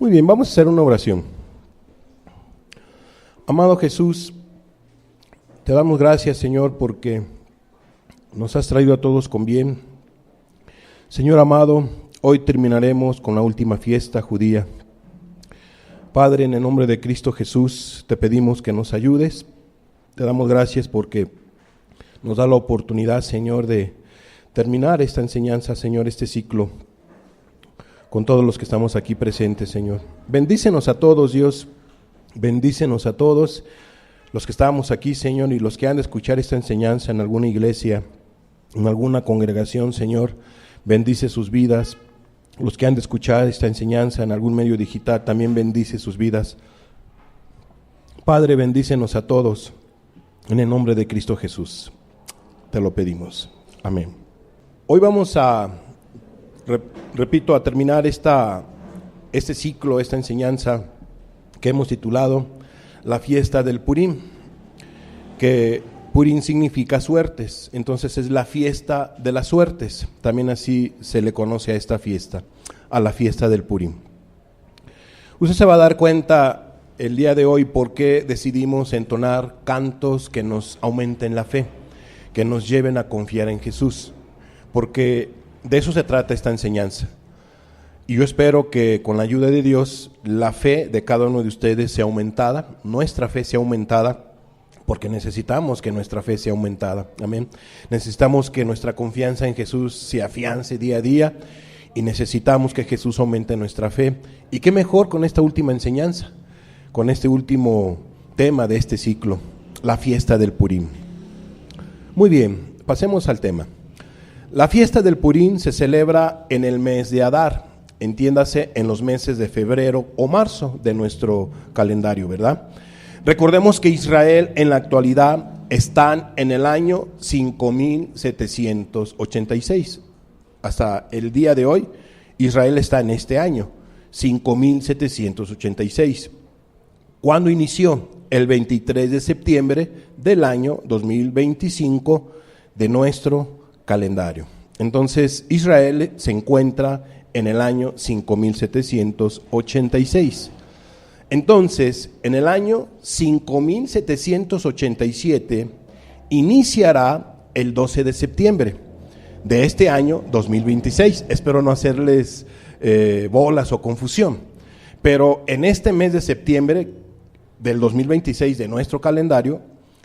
Muy bien, vamos a hacer una oración. Amado Jesús, te damos gracias, Señor, porque nos has traído a todos con bien. Señor amado, hoy terminaremos con la última fiesta judía. Padre, en el nombre de Cristo Jesús, te pedimos que nos ayudes. Te damos gracias porque nos da la oportunidad, Señor, de terminar esta enseñanza, Señor, este ciclo, con todos los que estamos aquí presentes, Señor. Bendícenos a todos, Dios. Bendícenos a todos los que estamos aquí, Señor, y los que han de escuchar esta enseñanza en alguna iglesia, en alguna congregación, Señor. Bendice sus vidas. Los que han de escuchar esta enseñanza en algún medio digital, también bendice sus vidas. Padre, bendícenos a todos, en el nombre de Cristo Jesús. Te lo pedimos. Amén. Hoy vamos a, repito, a terminar este ciclo, esta enseñanza que hemos titulado La fiesta del Purim, que Purim significa suertes, entonces es la fiesta de las suertes, también así se le conoce a esta fiesta, a la fiesta del Purim. Usted se va a dar cuenta el día de hoy por qué decidimos entonar cantos que nos aumenten la fe, que nos lleven a confiar en Jesús, porque de eso se trata esta enseñanza. Y yo espero que con la ayuda de Dios, la fe de cada uno de ustedes sea aumentada, nuestra fe sea aumentada, porque necesitamos que nuestra fe sea aumentada, amén. Necesitamos que nuestra confianza en Jesús se afiance día a día y necesitamos que Jesús aumente nuestra fe. Y qué mejor con esta última enseñanza, con este último tema de este ciclo, la fiesta del Purim. Muy bien, pasemos al tema. La fiesta del Purim se celebra en el mes de Adar, entiéndase en los meses de febrero o marzo de nuestro calendario, ¿verdad? Recordemos que Israel en la actualidad están en el año 5786. Hasta el día de hoy, Israel está en este año, 5786. ¿Cuándo inició? El 23 de septiembre del año 2025 de nuestro calendario. Entonces, Israel se encuentra en el año 5786. Entonces, en el año 5787 iniciará el 12 de septiembre de este año 2026. Espero no hacerles bolas o confusión, pero en este mes de septiembre del 2026 de nuestro calendario,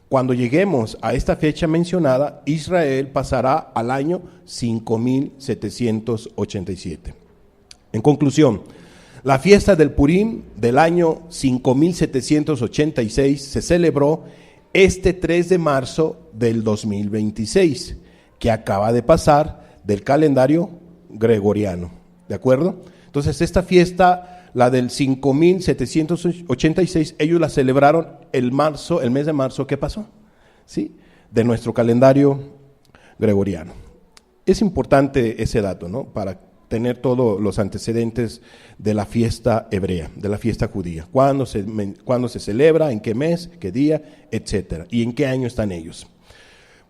cuando lleguemos a esta fecha mencionada, Israel pasará al año 5787. En conclusión, la fiesta del Purim del año 5786 se celebró este 3 de marzo del 2026, que acaba de pasar del calendario gregoriano, ¿de acuerdo? Entonces esta fiesta, la del 5786, ellos la celebraron el mes de marzo, ¿qué pasó? ¿Sí? De nuestro calendario gregoriano. Es importante ese dato, ¿no? Para tener todos los antecedentes de la fiesta hebrea, de la fiesta judía. ¿Cuándo se celebra? ¿En qué mes? ¿Qué día? Etcétera. ¿Y en qué año están ellos?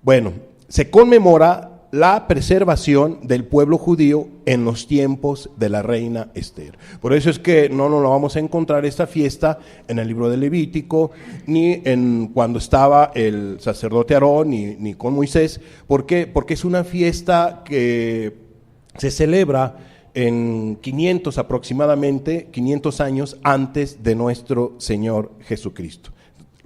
Bueno, se conmemora la preservación del pueblo judío en los tiempos de la reina Esther. Por eso es que no nos lo vamos a encontrar esta fiesta en el libro de Levítico, ni en cuando estaba el sacerdote Aarón, ni con Moisés. ¿Por qué? Porque es una fiesta que se celebra en 500 aproximadamente, 500 años antes de nuestro Señor Jesucristo.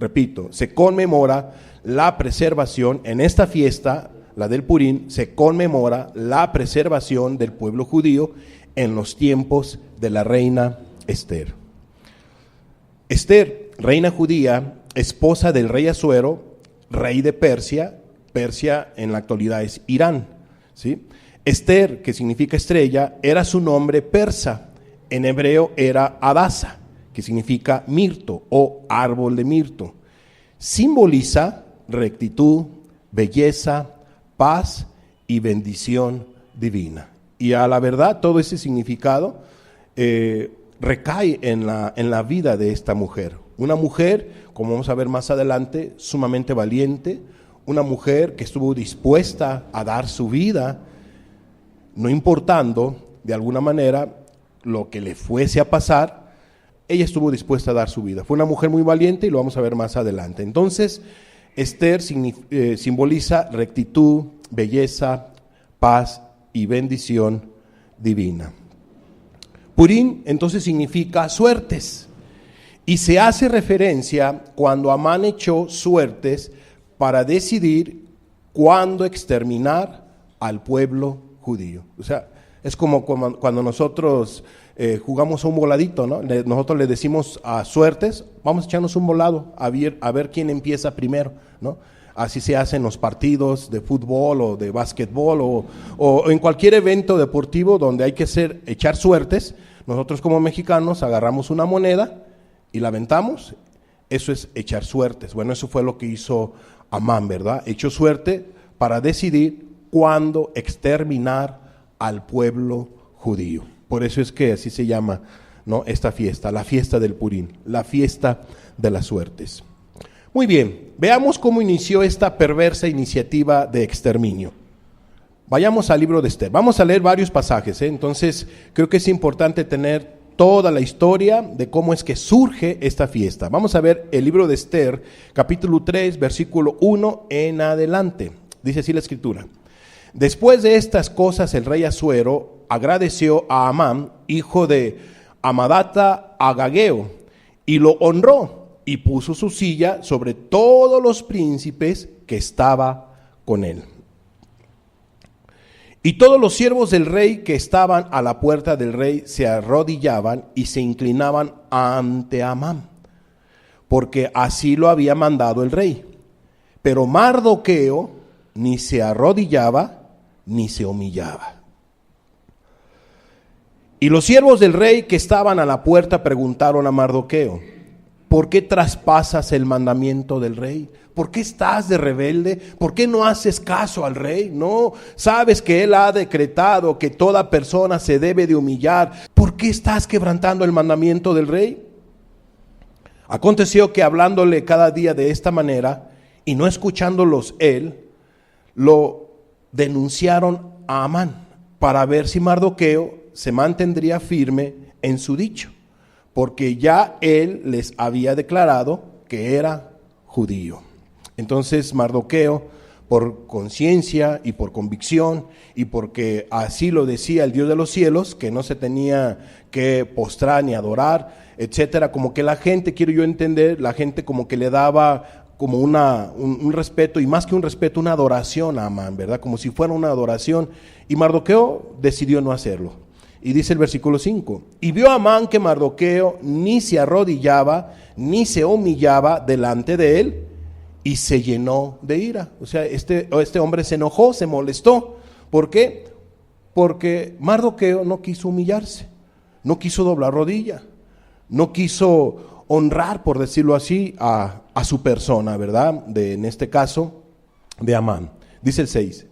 Repito, se conmemora la preservación en esta fiesta, la del Purim, se conmemora la preservación del pueblo judío en los tiempos de la reina Esther. Esther, reina judía, esposa del rey Asuero, rey de Persia. Persia en la actualidad es Irán, ¿sí? Esther, que significa estrella, era su nombre persa. En hebreo era Adasa, que significa mirto o árbol de mirto. Simboliza rectitud, belleza, paz y bendición divina. Y a la verdad, todo ese significado recae en la vida de esta mujer. Una mujer, como vamos a ver más adelante, sumamente valiente, una mujer que estuvo dispuesta a dar su vida, no importando de alguna manera lo que le fuese a pasar, ella estuvo dispuesta a dar su vida. Fue una mujer muy valiente y lo vamos a ver más adelante. Entonces, Esther simboliza rectitud, belleza, paz y bendición divina. Purim entonces significa suertes y se hace referencia cuando Amán echó suertes para decidir cuándo exterminar al pueblo judío. O sea, es como cuando nosotros jugamos un voladito, ¿no? Nosotros le decimos a suertes, vamos a echarnos un volado a ver quién empieza primero, ¿no? Así se hacen los partidos de fútbol o de básquetbol o en cualquier evento deportivo donde hay que echar suertes. Nosotros como mexicanos agarramos una moneda y la aventamos. Eso es echar suertes. Bueno, eso fue lo que hizo Amán, ¿verdad? Echó suerte para decidir cuándo exterminar al pueblo judío. Por eso es que así se llama, ¿no?, esta fiesta, la fiesta del Purim, la fiesta de las suertes. Muy bien, veamos cómo inició esta perversa iniciativa de exterminio. Vayamos al libro de Esther. Vamos a leer varios pasajes, entonces creo que es importante tener toda la historia de cómo es que surge esta fiesta. Vamos a ver el libro de Esther, capítulo 3, versículo 1 en adelante. Dice así la escritura. Después de estas cosas, el rey Asuero agradeció a Amán, hijo de Amadata Agageo, y lo honró y puso su silla sobre todos los príncipes que estaba con él. Y todos los siervos del rey que estaban a la puerta del rey se arrodillaban y se inclinaban ante Amán, porque así lo había mandado el rey. Pero Mardoqueo ni se arrodillaba ni se humillaba. Y los siervos del rey que estaban a la puerta preguntaron a Mardoqueo: ¿por qué traspasas el mandamiento del rey? ¿Por qué estás de rebelde? ¿Por qué no haces caso al rey? No, sabes que él ha decretado que toda persona se debe de humillar. ¿Por qué estás quebrantando el mandamiento del rey? Aconteció que hablándole cada día de esta manera y no escuchándolos él, lo denunciaron a Amán para ver si Mardoqueo se mantendría firme en su dicho, porque ya él les había declarado que era judío. Entonces Mardoqueo, por conciencia y por convicción, y porque así lo decía el Dios de los cielos, que no se tenía que postrar ni adorar, etcétera, como que la gente, quiero yo entender, la gente como que le daba como un respeto, y más que un respeto, una adoración a Amán, ¿verdad? Como si fuera una adoración, y Mardoqueo decidió no hacerlo. Y dice el versículo 5, y vio Amán que Mardoqueo ni se arrodillaba, ni se humillaba delante de él, y se llenó de ira. O sea, este hombre se enojó, se molestó. ¿Por qué? Porque Mardoqueo no quiso humillarse, no quiso doblar rodilla, no quiso honrar, por decirlo así, a su persona, ¿verdad? En este caso, de Amán. Dice el 6,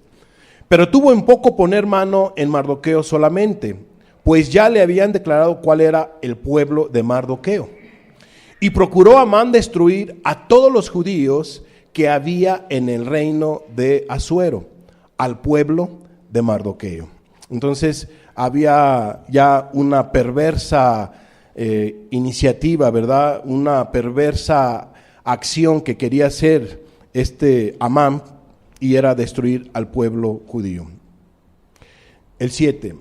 pero tuvo en poco poner mano en Mardoqueo solamente, pues ya le habían declarado cuál era el pueblo de Mardoqueo. Y procuró Amán destruir a todos los judíos que había en el reino de Asuero, al pueblo de Mardoqueo. Entonces había ya una perversa iniciativa, ¿verdad? Una perversa acción que quería hacer Amán, y era destruir al pueblo judío. El 7.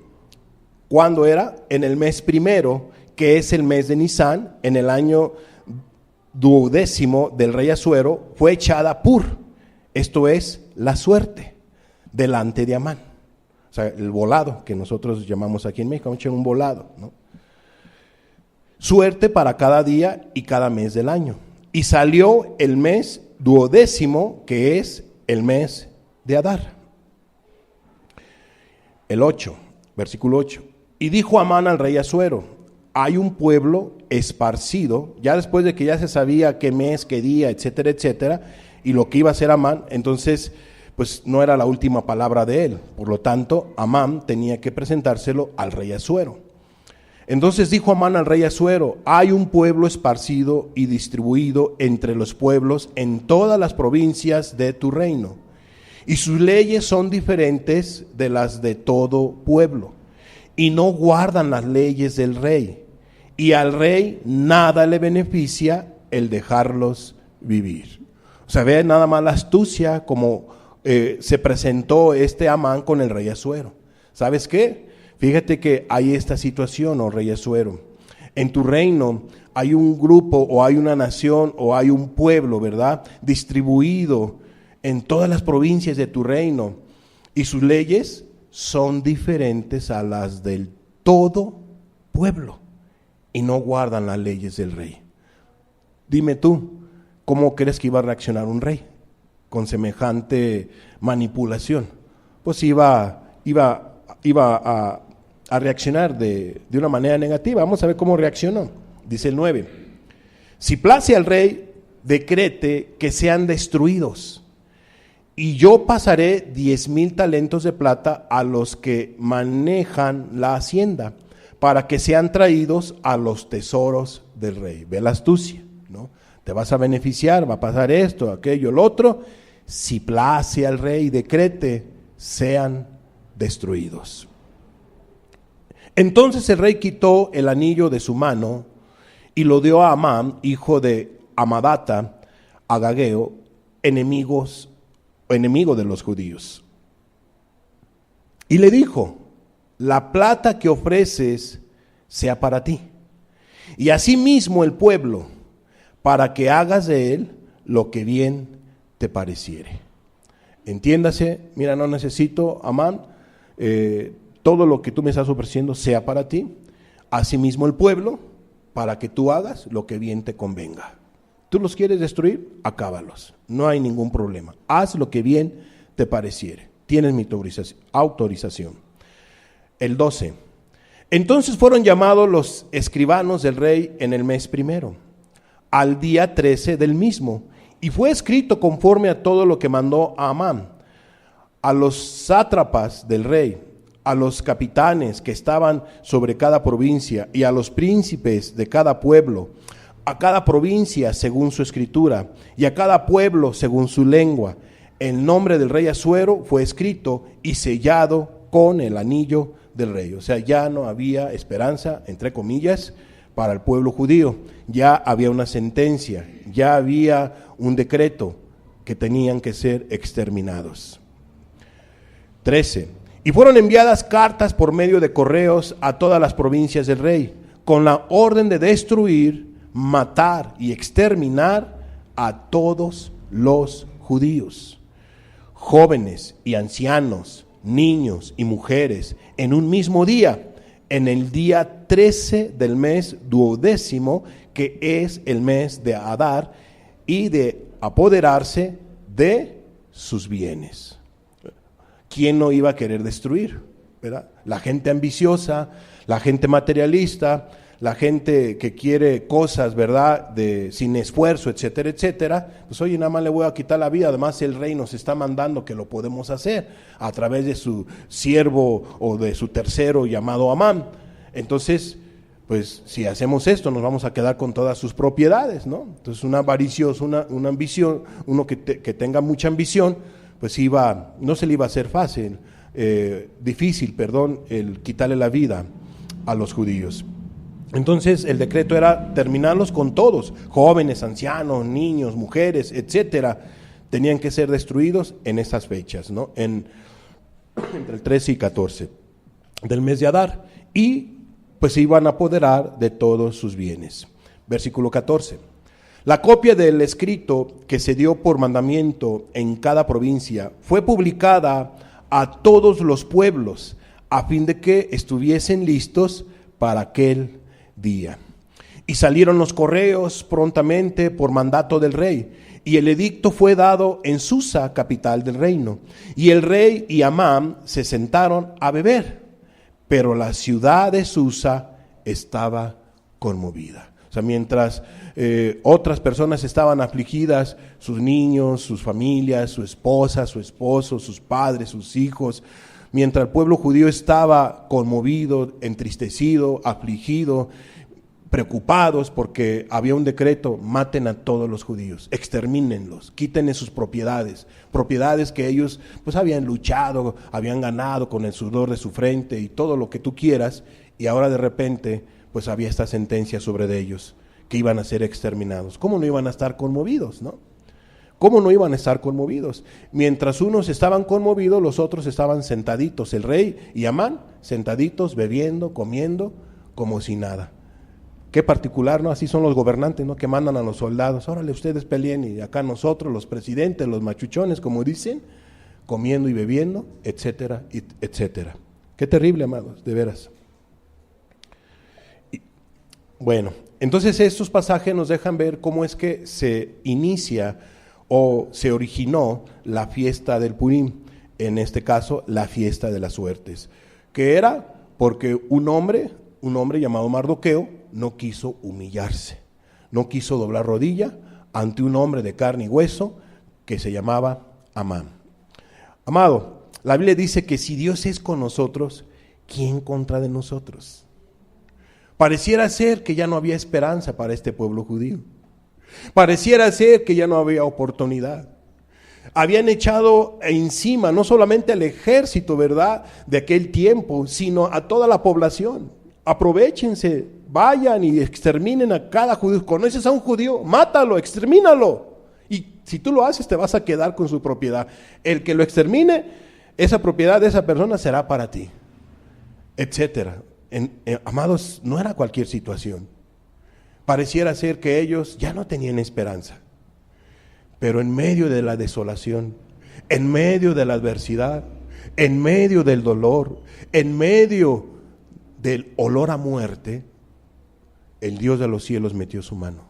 ¿Cuándo era? En el mes primero, que es el mes de Nisán, en el año 12º del rey Asuero, fue echada Pur, esto es, la suerte, delante de Amán. O sea, el volado, que nosotros llamamos aquí en México, un volado, ¿no? Suerte para cada día y cada mes del año. Y salió el mes 12º, que es el mes de Adar. El 8, versículo 8. Y dijo Amán al rey Asuero: hay un pueblo esparcido, ya después de que ya se sabía qué mes, qué día, etcétera, etcétera, y lo que iba a hacer Amán, entonces pues no era la última palabra de él. Por lo tanto, Amán tenía que presentárselo al rey Asuero. Entonces dijo Amán al rey Asuero: hay un pueblo esparcido y distribuido entre los pueblos en todas las provincias de tu reino, y sus leyes son diferentes de las de todo pueblo, y no guardan las leyes del rey, y al rey nada le beneficia el dejarlos vivir. O sea, ve nada más la astucia como se presentó Amán con el rey Asuero. ¿Sabes qué? Fíjate que hay esta situación, oh rey Asuero. En tu reino hay un grupo o hay una nación o hay un pueblo, ¿verdad? Distribuido en todas las provincias de tu reino, y sus leyes son diferentes a las del todo pueblo y no guardan las leyes del rey. Dime tú, ¿cómo crees que iba a reaccionar un rey con semejante manipulación? Pues iba a reaccionar de una manera negativa. Vamos a ver cómo reaccionó. Dice el 9: si place al rey, decrete que sean destruidos, y yo pasaré 10,000 talentos de plata a los que manejan la hacienda, para que sean traídos a los tesoros del rey. Ve la astucia, ¿no? Te vas a beneficiar, va a pasar esto, aquello, lo otro. Si place al rey, decrete, sean destruidos. Entonces el rey quitó el anillo de su mano y lo dio a Amán, hijo de Amadata, agageo, enemigo de los judíos. Y le dijo: la plata que ofreces sea para ti, y asimismo el pueblo, para que hagas de él lo que bien te pareciere. Entiéndase, mira, no necesito, Amán, todo lo que tú me estás ofreciendo sea para ti, asimismo el pueblo, para que tú hagas lo que bien te convenga. ¿Tú los quieres destruir? Acábalos, no hay ningún problema. Haz lo que bien te pareciere. Tienes mi autorización. El 12. Entonces fueron llamados los escribanos del rey en el mes primero, al día 13 del mismo, y fue escrito conforme a todo lo que mandó a Amán, a los sátrapas del rey, a los capitanes que estaban sobre cada provincia y a los príncipes de cada pueblo, a cada provincia según su escritura y a cada pueblo según su lengua. El nombre del rey Asuero fue escrito y sellado con el anillo del rey. O sea, ya no había esperanza, entre comillas, para el pueblo judío. Ya había una sentencia, ya había un decreto que tenían que ser exterminados. 13. Y fueron enviadas cartas por medio de correos a todas las provincias del rey, con la orden de destruir, matar y exterminar a todos los judíos, jóvenes y ancianos, niños y mujeres, en un mismo día, en el día 13 del mes 12º, que es el mes de Adar, y de apoderarse de sus bienes. ¿Quién no iba a querer destruir? ¿Verdad? La gente ambiciosa, la gente materialista, la gente que quiere cosas, ¿verdad?, sin esfuerzo, etcétera, etcétera. Pues oye, nada más le voy a quitar la vida. Además el rey nos está mandando que lo podemos hacer a través de su siervo o de su tercero llamado Amán. Entonces, pues si hacemos esto nos vamos a quedar con todas sus propiedades, ¿no? Entonces un avaricioso, una ambición, uno que tenga mucha ambición, pues no se le iba a hacer difícil, el quitarle la vida a los judíos. Entonces el decreto era terminarlos con todos, jóvenes, ancianos, niños, mujeres, etcétera, tenían que ser destruidos en esas fechas, ¿no? Entre el 13 y 14 del mes de Adar, y pues se iban a apoderar de todos sus bienes. Versículo 14. La copia del escrito que se dio por mandamiento en cada provincia fue publicada a todos los pueblos, a fin de que estuviesen listos para aquel día. Y salieron los correos prontamente por mandato del rey, y el edicto fue dado en Susa, capital del reino. Y el rey y Amán se sentaron a beber, pero la ciudad de Susa estaba conmovida. O sea, mientras otras personas estaban afligidas, sus niños, sus familias, su esposa, su esposo, sus padres, sus hijos, mientras el pueblo judío estaba conmovido, entristecido, afligido, preocupados porque había un decreto: maten a todos los judíos, extermínenlos, quítenle sus propiedades que ellos pues habían luchado, habían ganado con el sudor de su frente y todo lo que tú quieras, y ahora de repente pues había esta sentencia sobre de ellos, que iban a ser exterminados. ¿Cómo no iban a estar conmovidos, no? ¿Cómo no iban a estar conmovidos? Mientras unos estaban conmovidos, los otros estaban sentaditos, el rey y Amán, sentaditos, bebiendo, comiendo, como si nada. Qué particular, ¿no? Así son los gobernantes, ¿no? Que mandan a los soldados, órale, ustedes peleen, y acá nosotros, los presidentes, los machuchones, como dicen, comiendo y bebiendo, etcétera, etcétera. Qué terrible, amados, de veras. Bueno, entonces estos pasajes nos dejan ver cómo es que se inicia o se originó la fiesta del Purim, en este caso la fiesta de las suertes, que era porque un hombre llamado Mardoqueo no quiso humillarse, no quiso doblar rodilla ante un hombre de carne y hueso que se llamaba Amán. Amado, la Biblia dice que si Dios es con nosotros, ¿quién contra de nosotros? Pareciera ser que ya no había esperanza para este pueblo judío. Pareciera ser que ya no había oportunidad. Habían echado encima no solamente al ejército, ¿verdad?, de aquel tiempo, sino a toda la población. Aprovéchense, vayan y exterminen a cada judío. ¿Conoces a un judío? Mátalo, extermínalo. Y si tú lo haces, te vas a quedar con su propiedad. El que lo extermine, esa propiedad de esa persona será para ti, etcétera. Amados, no era cualquier situación. Pareciera ser que ellos ya no tenían esperanza. Pero en medio de la desolación, en medio de la adversidad, en medio del dolor, en medio del olor a muerte, el Dios de los cielos metió su mano.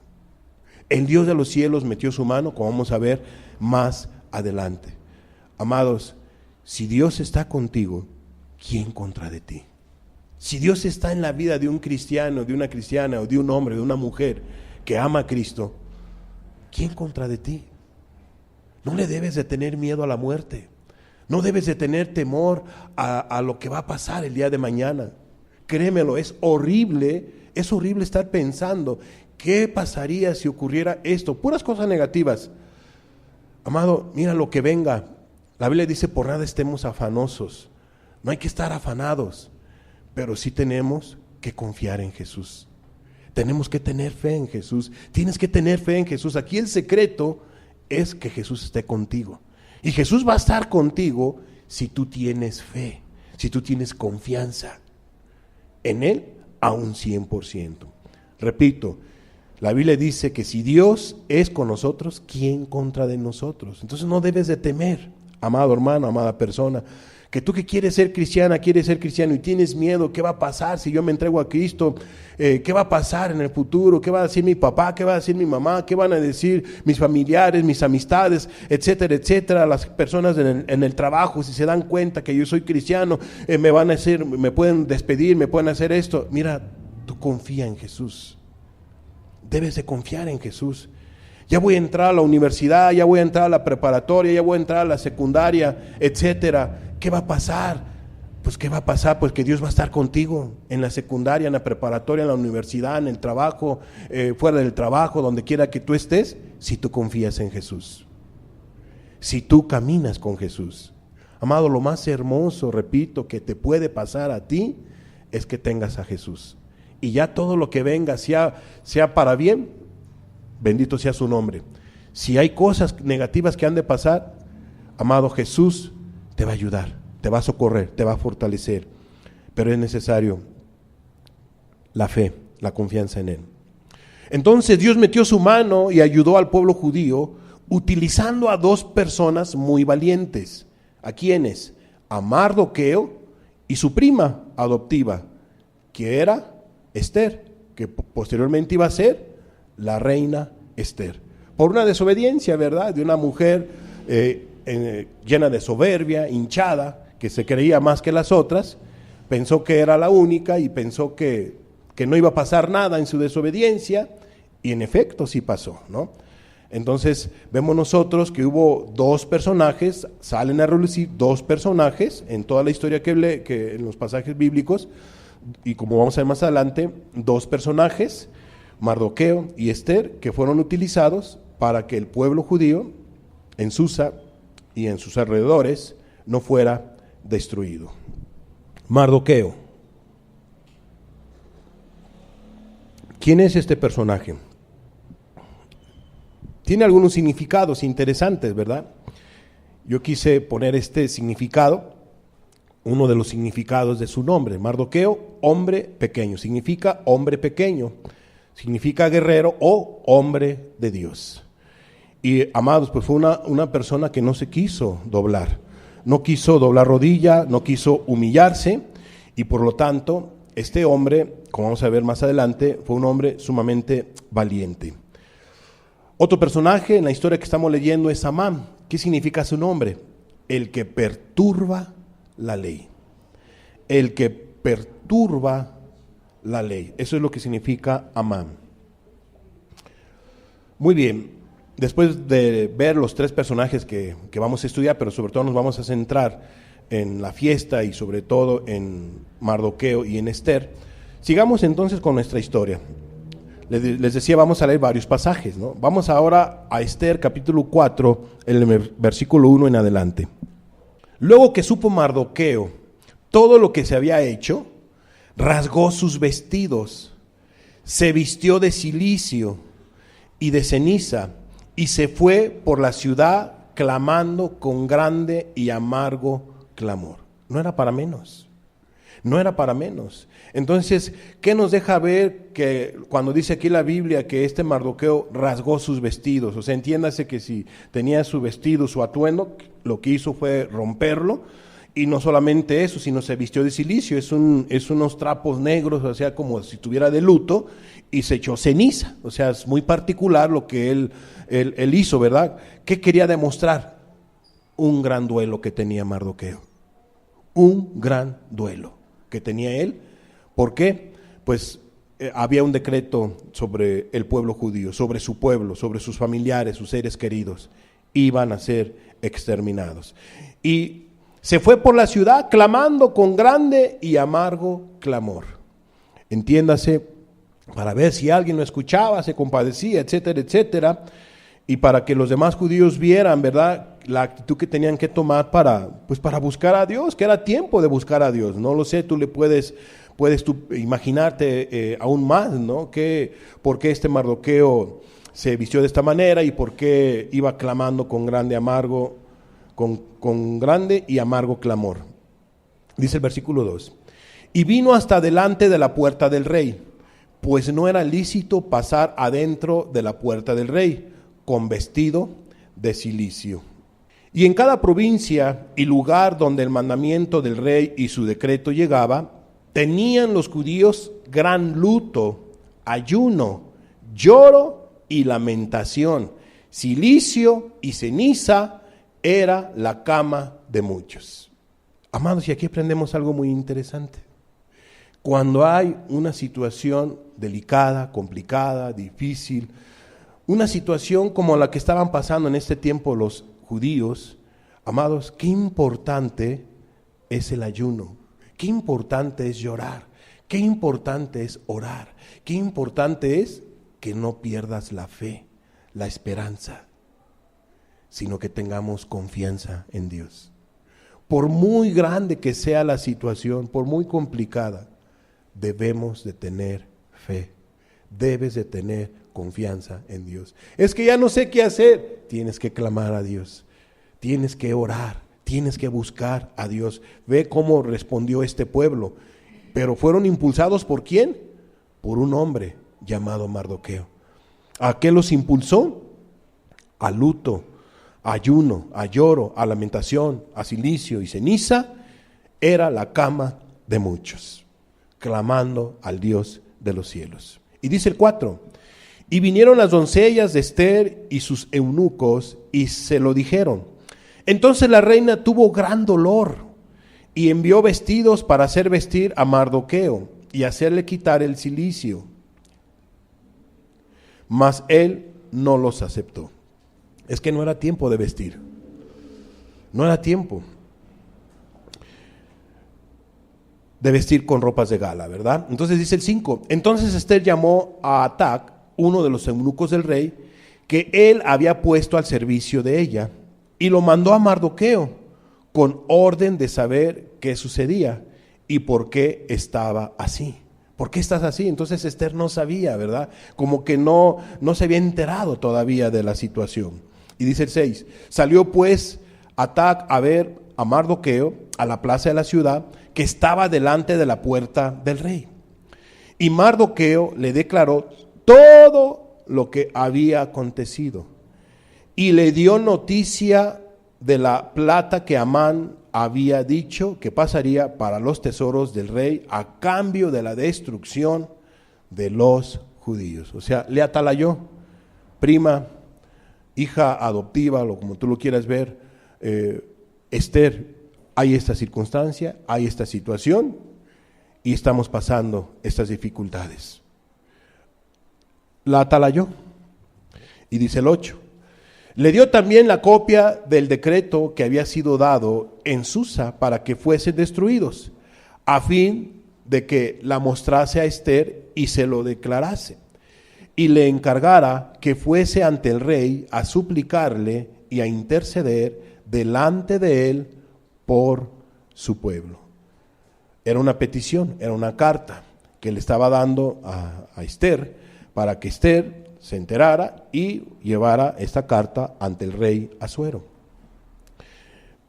El Dios de los cielos metió su mano, como vamos a ver más adelante. Amados, si Dios está contigo, ¿quién contra de ti? Si Dios está en la vida de un cristiano, de una cristiana, o de un hombre, de una mujer que ama a Cristo, ¿quién contra de ti? No le debes de tener miedo a la muerte. No debes de tener temor a lo que va a pasar el día de mañana. Créemelo, es horrible estar pensando, ¿qué pasaría si ocurriera esto? Puras cosas negativas. Amado, mira lo que venga. La Biblia dice, por nada estemos afanosos. No hay que estar afanados. Pero sí tenemos que confiar en Jesús. Tenemos que tener fe en Jesús. Tienes que tener fe en Jesús. Aquí el secreto es que Jesús esté contigo. Y Jesús va a estar contigo si tú tienes fe, si tú tienes confianza en Él a un 100%. Repito, la Biblia dice que si Dios es con nosotros, ¿quién contra de nosotros? Entonces no debes de temer, amado hermano, amada persona, que tú que quieres ser cristiana, quieres ser cristiano y tienes miedo, ¿qué va a pasar si yo me entrego a Cristo? ¿Qué va a pasar en el futuro? ¿Qué va a decir mi papá? ¿Qué va a decir mi mamá? ¿Qué van a decir mis familiares, mis amistades, etcétera, etcétera? Las personas en el trabajo, si se dan cuenta que yo soy cristiano, me van a hacer, me pueden despedir, me pueden hacer esto. Mira, tú confía en Jesús. Debes de confiar en Jesús. Ya voy a entrar a la universidad, ya voy a entrar a la preparatoria, ya voy a entrar a la secundaria, etcétera. ¿Qué va a pasar? Pues ¿qué va a pasar? Pues que Dios va a estar contigo en la secundaria, en la preparatoria, en la universidad, en el trabajo, fuera del trabajo, donde quiera que tú estés, si tú confías en Jesús. Si tú caminas con Jesús. Amado, lo más hermoso, repito, que te puede pasar a ti es que tengas a Jesús. Y ya todo lo que venga, sea para bien, bendito sea su nombre. Si hay cosas negativas que han de pasar, amado, Jesús te va a ayudar, te va a socorrer, te va a fortalecer. Pero es necesario la fe, la confianza en Él. Entonces Dios metió su mano y ayudó al pueblo judío utilizando a dos personas muy valientes. ¿A quiénes? A Mardoqueo y su prima adoptiva, que era Esther, que posteriormente iba a ser la reina Esther. Por una desobediencia, ¿verdad?, de una mujer llena de soberbia, hinchada, que se creía más que las otras, pensó que era la única y pensó que no iba a pasar nada en su desobediencia, y en efecto sí pasó, ¿no? Entonces vemos nosotros que hubo dos personajes, salen a relucir dos personajes en toda la historia que en los pasajes bíblicos, y como vamos a ver más adelante, dos personajes, Mardoqueo y Esther, que fueron utilizados para que el pueblo judío en Susa y en sus alrededores no fuera destruido. Mardoqueo. ¿Quién es este personaje? Tiene algunos significados interesantes, ¿verdad? Yo quise poner este significado, uno de los significados de su nombre. Mardoqueo, hombre pequeño, significa hombre pequeño, significa guerrero o hombre de Dios. Y amados, pues fue una persona que no se quiso doblar, no quiso doblar rodilla, no quiso humillarse, y por lo tanto, este hombre, como vamos a ver más adelante, fue un hombre sumamente valiente. Otro personaje en la historia que estamos leyendo es Amán. ¿Qué significa su nombre? El que perturba la ley. El que perturba la ley. Eso es lo que significa Amán. Muy bien, después de ver los tres personajes que vamos a estudiar, pero sobre todo nos vamos a centrar en la fiesta y sobre todo en Mardoqueo y en Esther, sigamos entonces con nuestra historia. Les decía, vamos a leer varios pasajes, ¿no? Vamos ahora a Esther capítulo 4, el versículo 1 en adelante. Luego que supo Mardoqueo todo lo que se había hecho, rasgó sus vestidos, se vistió de cilicio y de ceniza, y se fue por la ciudad clamando con grande y amargo clamor. No era para menos. No era para menos. Entonces, ¿qué nos deja ver que cuando dice aquí la Biblia que este Mardoqueo rasgó sus vestidos? O sea, entiéndase que si tenía su vestido, su atuendo, lo que hizo fue romperlo, y no solamente eso, sino se vistió de cilicio, es unos trapos negros, o sea, como si estuviera de luto, y se echó ceniza. O sea, es muy particular lo que él hizo, ¿verdad? ¿Qué quería demostrar? Un gran duelo que tenía Mardoqueo. Un gran duelo que tenía él. ¿Por qué? Pues había un decreto sobre el pueblo judío, sobre su pueblo, sobre sus familiares, sus seres queridos. Iban a ser exterminados. Y se fue por la ciudad clamando con grande y amargo clamor. Entiéndase, para ver si alguien lo escuchaba, se compadecía, etcétera, etcétera. Y para que los demás judíos vieran, ¿verdad?, la actitud que tenían que tomar para buscar a Dios, que era tiempo de buscar a Dios. No lo sé, tú le puedes tú imaginarte aún más, ¿no? ¿Por qué este Mardoqueo se vistió de esta manera y por qué iba clamando con grande y amargo clamor? Dice el versículo 2. Y vino hasta delante de la puerta del rey, pues no era lícito pasar adentro de la puerta del rey, con vestido de cilicio. Y en cada provincia y lugar donde el mandamiento del rey y su decreto llegaba, tenían los judíos gran luto, ayuno, lloro y lamentación. Cilicio y ceniza era la cama de muchos. Amados, y aquí aprendemos algo muy interesante. Cuando hay una situación delicada, complicada, difícil, una situación como la que estaban pasando en este tiempo los judíos, amados, qué importante es el ayuno, qué importante es llorar, qué importante es orar, qué importante es que no pierdas la fe, la esperanza, sino que tengamos confianza en Dios. Por muy grande que sea la situación, por muy complicada, debemos de tener fe, debes de tener confianza en Dios. Es que ya no sé qué hacer. Tienes que clamar a Dios, tienes que orar, tienes que buscar a Dios. Ve cómo respondió este pueblo, pero fueron impulsados ¿por quién? Por un hombre llamado Mardoqueo. ¿A qué los impulsó? A luto, a ayuno, a lloro, a lamentación, a cilicio y ceniza. Era la cama de muchos, clamando al Dios de los cielos. Y dice el 4, y vinieron las doncellas de Esther y sus eunucos y se lo dijeron. Entonces la reina tuvo gran dolor y envió vestidos para hacer vestir a Mardoqueo y hacerle quitar el cilicio. Mas él no los aceptó. Es que no era tiempo de vestir. No era tiempo de vestir con ropas de gala, ¿verdad? Entonces dice el 5, entonces Esther llamó a Atac, uno de los eunucos del rey, que él había puesto al servicio de ella, y lo mandó a Mardoqueo, con orden de saber qué sucedía y por qué estaba así. ¿Por qué estás así? Entonces Esther no sabía, ¿verdad? Como que no se había enterado todavía de la situación. Y dice el 6, salió pues Atac a ver a Mardoqueo a la plaza de la ciudad, que estaba delante de la puerta del rey. Y Mardoqueo le declaró todo lo que había acontecido y le dio noticia de la plata que Amán había dicho que pasaría para los tesoros del rey a cambio de la destrucción de los judíos. O sea, le atalayó, prima, hija adoptiva, o como tú lo quieras ver, Esther, hay esta circunstancia, hay esta situación y estamos pasando estas dificultades. La atalayó. Y dice el 8. Le dio también la copia del decreto que había sido dado en Susa para que fuesen destruidos, a fin de que la mostrase a Esther y se lo declarase, y le encargara que fuese ante el rey a suplicarle y a interceder delante de él por su pueblo. Era una petición, era una carta que le estaba dando a Esther para que Esther se enterara y llevara esta carta ante el rey Asuero.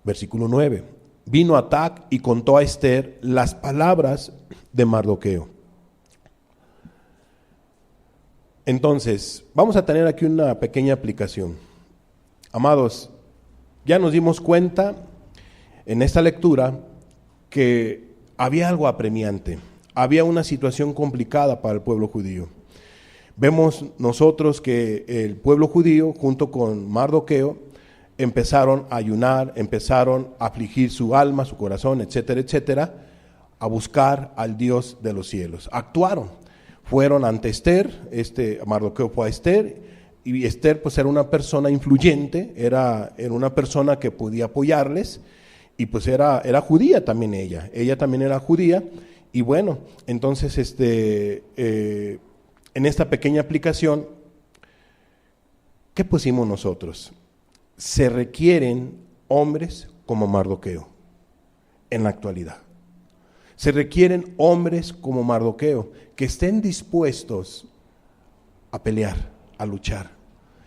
Versículo 9. Vino Atac y contó a Esther las palabras de Mardoqueo. Entonces, vamos a tener aquí una pequeña aplicación. Amados, ya nos dimos cuenta en esta lectura que había algo apremiante, había una situación complicada para el pueblo judío. Vemos nosotros que el pueblo judío junto con Mardoqueo empezaron a ayunar, empezaron a afligir su alma, su corazón, etcétera, etcétera, a buscar al Dios de los cielos. Actuaron, fueron ante Esther, Mardoqueo fue a Esther, y Esther pues era una persona influyente, era una persona que podía apoyarles, y pues era judía también ella también era judía, y bueno, entonces en esta pequeña aplicación, ¿qué pusimos nosotros? Se requieren hombres como Mardoqueo en la actualidad. Se requieren hombres como Mardoqueo que estén dispuestos a pelear, a luchar,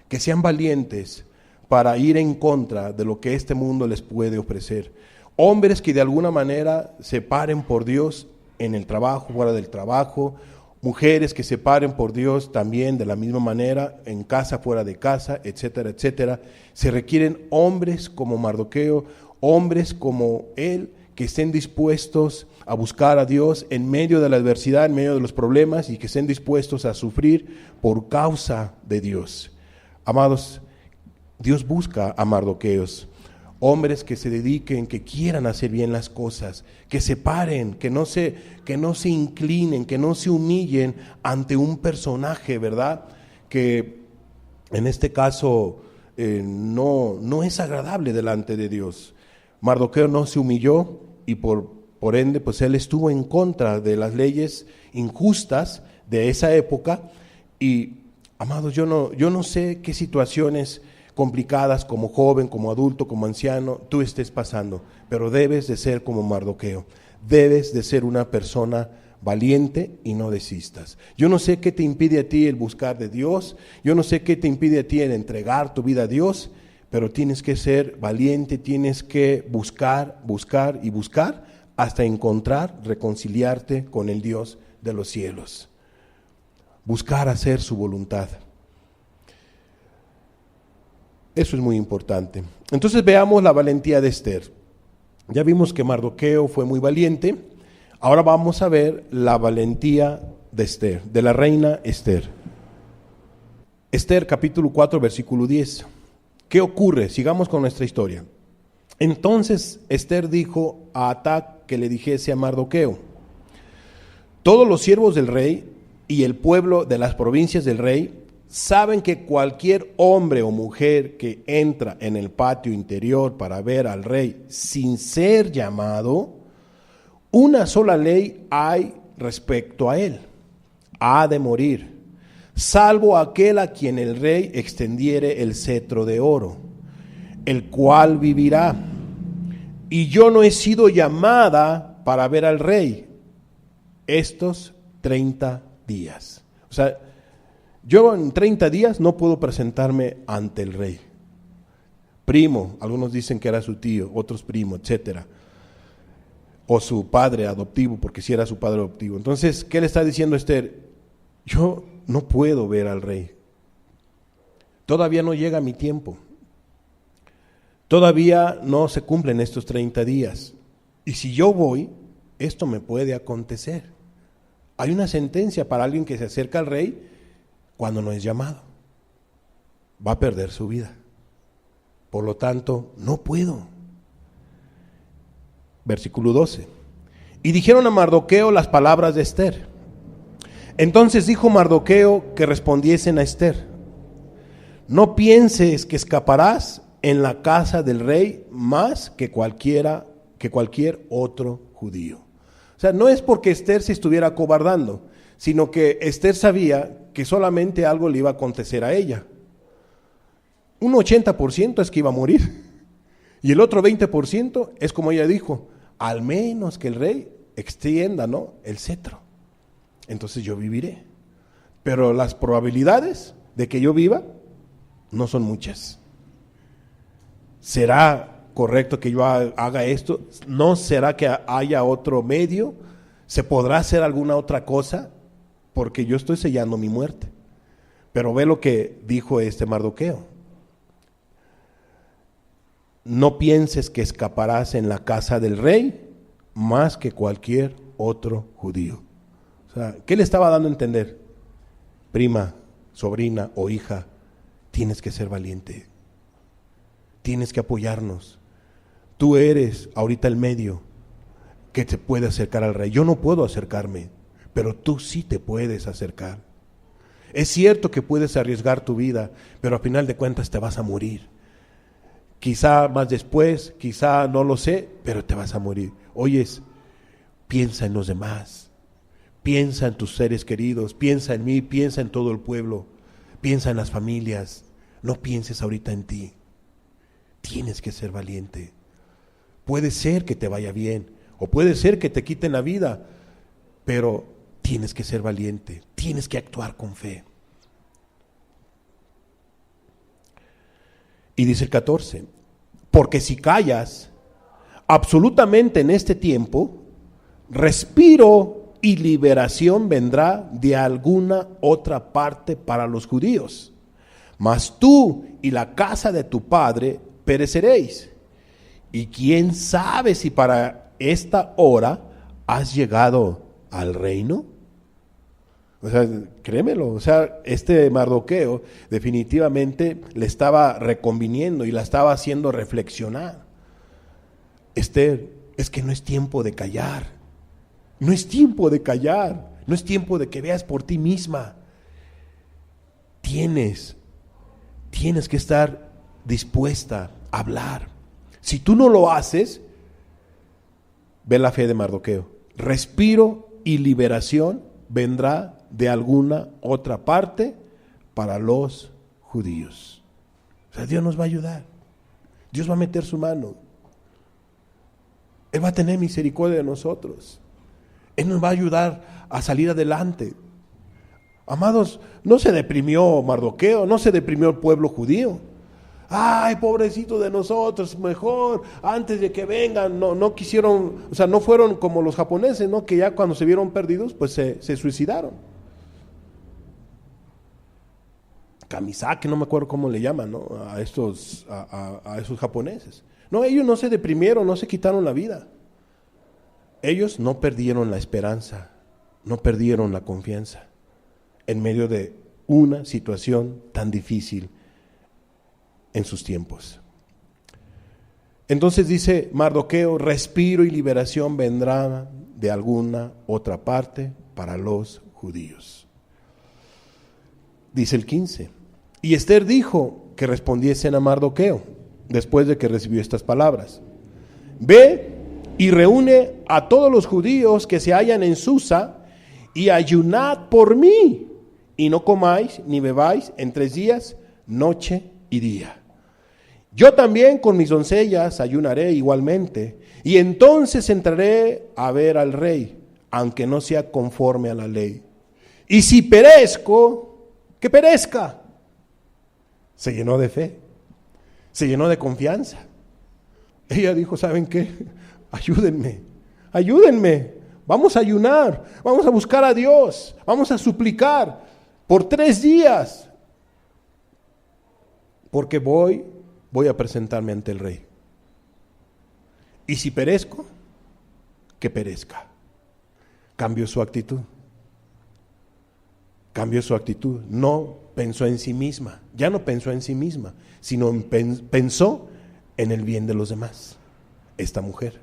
que sean valientes para ir en contra de lo que este mundo les puede ofrecer. Hombres que de alguna manera se paren por Dios en el trabajo, fuera del trabajo, mujeres que se paren por Dios también de la misma manera, en casa, fuera de casa, etcétera, etcétera. Se requieren hombres como Mardoqueo, hombres como él, que estén dispuestos a buscar a Dios en medio de la adversidad, en medio de los problemas, y que estén dispuestos a sufrir por causa de Dios. Amados, Dios busca a Mardoqueos, hombres que se dediquen, que quieran hacer bien las cosas, que se paren, que no se inclinen, que no se humillen ante un personaje, ¿verdad? Que en este caso no es agradable delante de Dios. Mardoqueo no se humilló y por ende pues él estuvo en contra de las leyes injustas de esa época. Y amados, yo no sé qué situaciones complicadas como joven, como adulto, como anciano, tú estés pasando, pero debes de ser como Mardoqueo, debes de ser una persona valiente y no desistas. Yo no sé qué te impide a ti el buscar de Dios, yo no sé qué te impide a ti el entregar tu vida a Dios, pero tienes que ser valiente, tienes que buscar y buscar hasta encontrar, reconciliarte con el Dios de los cielos, buscar hacer su voluntad. Eso es muy importante. Entonces veamos la valentía de Esther. Ya vimos que Mardoqueo fue muy valiente. Ahora vamos a ver la valentía de Esther, de la reina Esther. Esther capítulo 4 versículo 10. ¿Qué ocurre? Sigamos con nuestra historia. Entonces Esther dijo a Atac que le dijese a Mardoqueo: todos los siervos del rey y el pueblo de las provincias del rey saben que cualquier hombre o mujer que entra en el patio interior para ver al rey sin ser llamado, una sola ley hay respecto a él: ha de morir, salvo aquel a quien el rey extendiere el cetro de oro, el cual vivirá. Y yo no he sido llamada para ver al rey. Estos 30 días. O sea, yo en 30 días no puedo presentarme ante el rey. Primo, algunos dicen que era su tío, otros primo, etcétera. O su padre adoptivo, porque si era su padre adoptivo. Entonces, ¿qué le está diciendo Esther? Yo no puedo ver al rey. Todavía no llega mi tiempo. Todavía no se cumplen estos 30 días. Y si yo voy, esto me puede acontecer. Hay una sentencia para alguien que se acerca al rey cuando no es llamado. Va a perder su vida. Por lo tanto, no puedo. Versículo 12. Y dijeron a Mardoqueo las palabras de Esther. Entonces dijo Mardoqueo que respondiesen a Esther: no pienses que escaparás en la casa del rey más que cualquier otro judío. O sea, no es porque Esther se estuviera acobardando, sino que Esther sabía que solamente algo le iba a acontecer a ella. Un 80% es que iba a morir. Y el otro 20% es como ella dijo, al menos que el rey extienda, ¿no?, el cetro. Entonces yo viviré. Pero las probabilidades de que yo viva no son muchas. ¿Será correcto que yo haga esto? ¿No será que haya otro medio? ¿Se podrá hacer alguna otra cosa? Porque yo estoy sellando mi muerte. Pero ve lo que dijo Mardoqueo. No pienses que escaparás en la casa del rey más que cualquier otro judío. O sea, ¿qué le estaba dando a entender? Prima, sobrina o hija, tienes que ser valiente. Tienes que apoyarnos. Tú eres ahorita el medio que te puede acercar al rey. Yo no puedo acercarme, pero tú sí te puedes acercar. Es cierto que puedes arriesgar tu vida, pero al final de cuentas te vas a morir. Quizá más después, quizá no lo sé, pero te vas a morir. Oyes, piensa en los demás, piensa en tus seres queridos, piensa en mí, piensa en todo el pueblo, piensa en las familias, no pienses ahorita en ti. Tienes que ser valiente. Puede ser que te vaya bien, o puede ser que te quiten la vida, pero tienes que ser valiente, tienes que actuar con fe. Y dice el 14, porque si callas absolutamente en este tiempo, respiro y liberación vendrá de alguna otra parte para los judíos. Mas tú y la casa de tu padre pereceréis. Y quién sabe si para esta hora has llegado al reino. O sea, créemelo, o sea, Mardoqueo definitivamente le estaba reconviniendo y la estaba haciendo reflexionar. Esther, es que no es tiempo de callar, no es tiempo de callar, no es tiempo de que veas por ti misma. Tienes que estar dispuesta a hablar. Si tú no lo haces, ve la fe de Mardoqueo. Respiro y liberación vendrá de alguna otra parte para los judíos. O sea, Dios nos va a ayudar. Dios va a meter su mano. Él va a tener misericordia de nosotros. Él nos va a ayudar a salir adelante. Amados, no se deprimió Mardoqueo, no se deprimió el pueblo judío. Ay, pobrecito de nosotros, mejor antes de que vengan, no quisieron, o sea, no fueron como los japoneses, ¿no?, que ya cuando se vieron perdidos, pues se suicidaron. Kamisake, no me acuerdo cómo le llaman, ¿no?, a esos japoneses. No, ellos no se deprimieron, no se quitaron la vida. Ellos no perdieron la esperanza, no perdieron la confianza en medio de una situación tan difícil en sus tiempos. Entonces dice Mardoqueo, respiro y liberación vendrá de alguna otra parte para los judíos. Dice el 15, y Esther dijo que respondiesen a Mardoqueo, después de que recibió estas palabras: ve y reúne a todos los judíos que se hallan en Susa y ayunad por mí, y no comáis ni bebáis en 3 días, noche y día. Yo también con mis doncellas ayunaré igualmente, y entonces entraré a ver al rey, aunque no sea conforme a la ley. Y si perezco, que perezca. Se llenó de fe, se llenó de confianza. Ella dijo, ¿saben qué? Ayúdenme. Vamos a ayunar, vamos a buscar a Dios, vamos a suplicar por 3 días. Porque voy a presentarme ante el rey. Y si perezco, que perezca. Cambió su actitud. No pensó en sí misma. Ya no pensó en sí misma, sino pensó en el bien de los demás. Esta mujer.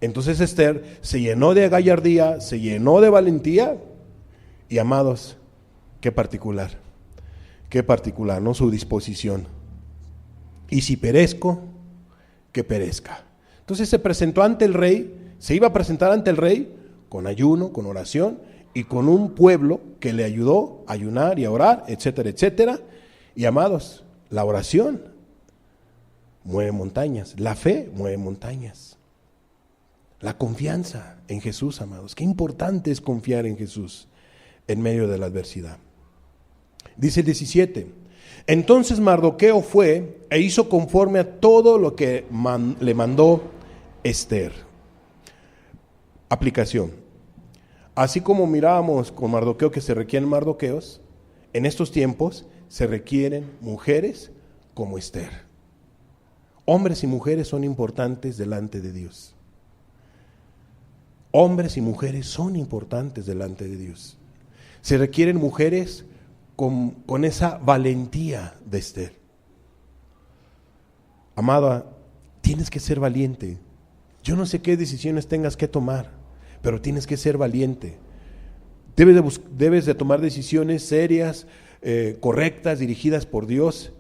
Entonces Esther se llenó de gallardía, se llenó de valentía. Y amados, qué particular, ¿no? Su disposición. Y si perezco, que perezca. Entonces se presentó ante el rey, se iba a presentar ante el rey con ayuno, con oración y con un pueblo que le ayudó a ayunar y a orar, etcétera, etcétera. Y amados, la oración mueve montañas, la fe mueve montañas. La confianza en Jesús, amados. Qué importante es confiar en Jesús en medio de la adversidad. Dice el 17, entonces Mardoqueo fue e hizo conforme a todo lo que le mandó Esther. Aplicación. Así como mirábamos con Mardoqueo que se requieren mardoqueos, en estos tiempos se requieren mujeres como Esther. Hombres y mujeres son importantes delante de Dios. Hombres y mujeres son importantes delante de Dios. Se requieren mujeres con esa valentía de Esther. Amada, tienes que ser valiente. Yo no sé qué decisiones tengas que tomar, pero tienes que ser valiente. Debes de tomar decisiones serias, correctas, dirigidas por Dios,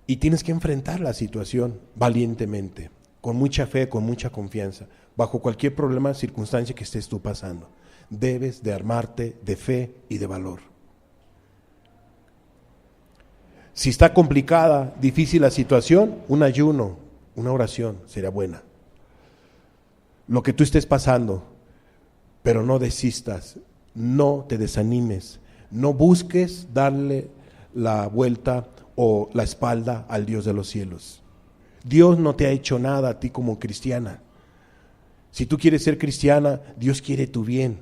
y tienes que enfrentar la situación valientemente, con mucha fe, con mucha confianza, bajo cualquier problema, circunstancia que estés tú pasando. Debes de armarte de fe y de valor. Si está complicada, difícil la situación, un ayuno, una oración sería buena. Lo que tú estés pasando, pero no desistas, no te desanimes, no busques darle la vuelta o la espalda al Dios de los cielos. Dios no te ha hecho nada a ti como cristiana. Si tú quieres ser cristiana, Dios quiere tu bien.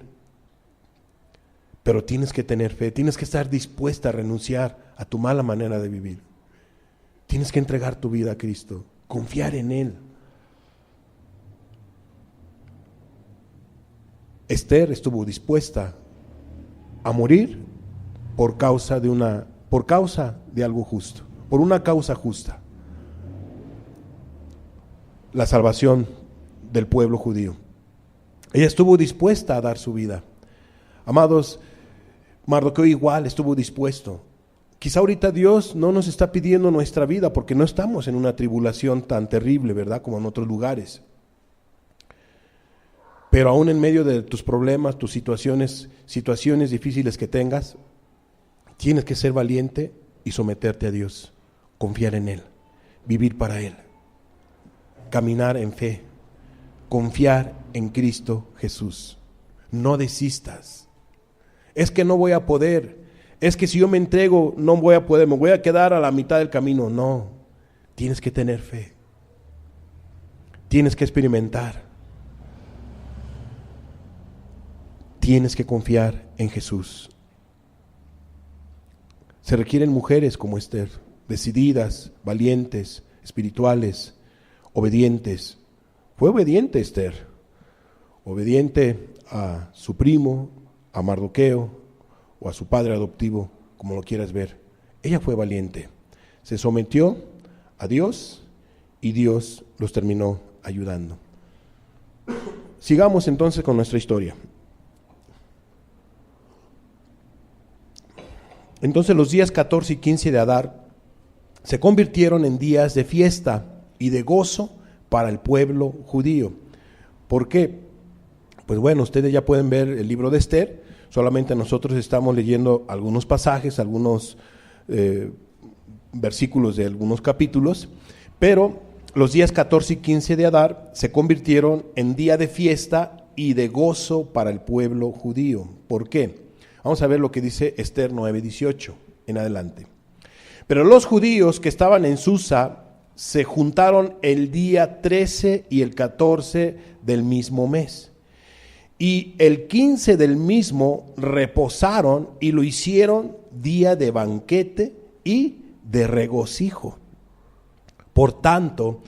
Pero tienes que tener fe, tienes que estar dispuesta a renunciar a tu mala manera de vivir. Tienes que entregar tu vida a Cristo, confiar en Él. Esther estuvo dispuesta a morir por causa de algo justo, por una causa justa. La salvación del pueblo judío. Ella estuvo dispuesta a dar su vida. Amados, Mardoqueo igual estuvo dispuesto. Quizá ahorita Dios no nos está pidiendo nuestra vida porque no estamos en una tribulación tan terrible, ¿verdad? Como en otros lugares. Pero aún en medio de tus problemas, tus situaciones difíciles que tengas, tienes que ser valiente y someterte a Dios, confiar en Él, vivir para Él, caminar en fe, confiar en Cristo Jesús. No desistas. Es que no voy a poder, es que si yo me entrego no voy a poder, me voy a quedar a la mitad del camino. No, tienes que tener fe, tienes que experimentar, tienes que confiar en Jesús. Se requieren mujeres como Esther, decididas, valientes, espirituales, obedientes. Fue obediente Esther, obediente a su primo, a Mardoqueo o a su padre adoptivo, como lo quieras ver. Ella fue valiente, se sometió a Dios y Dios los terminó ayudando. Sigamos entonces con nuestra historia. Entonces los días 14 y 15 de Adar se convirtieron en días de fiesta y de gozo para el pueblo judío. ¿Por qué? Pues bueno, ustedes ya pueden ver el libro de Esther. Solamente nosotros estamos leyendo algunos pasajes, algunos versículos de algunos capítulos, pero los días 14 y 15 de Adar se convirtieron en día de fiesta y de gozo para el pueblo judío. ¿Por qué? Vamos a ver lo que dice Esther 9:18 en adelante. Pero los judíos que estaban en Susa se juntaron el día 13 y el 14 del mismo mes. Y el 15 del mismo reposaron y lo hicieron día de banquete y de regocijo. Por tanto,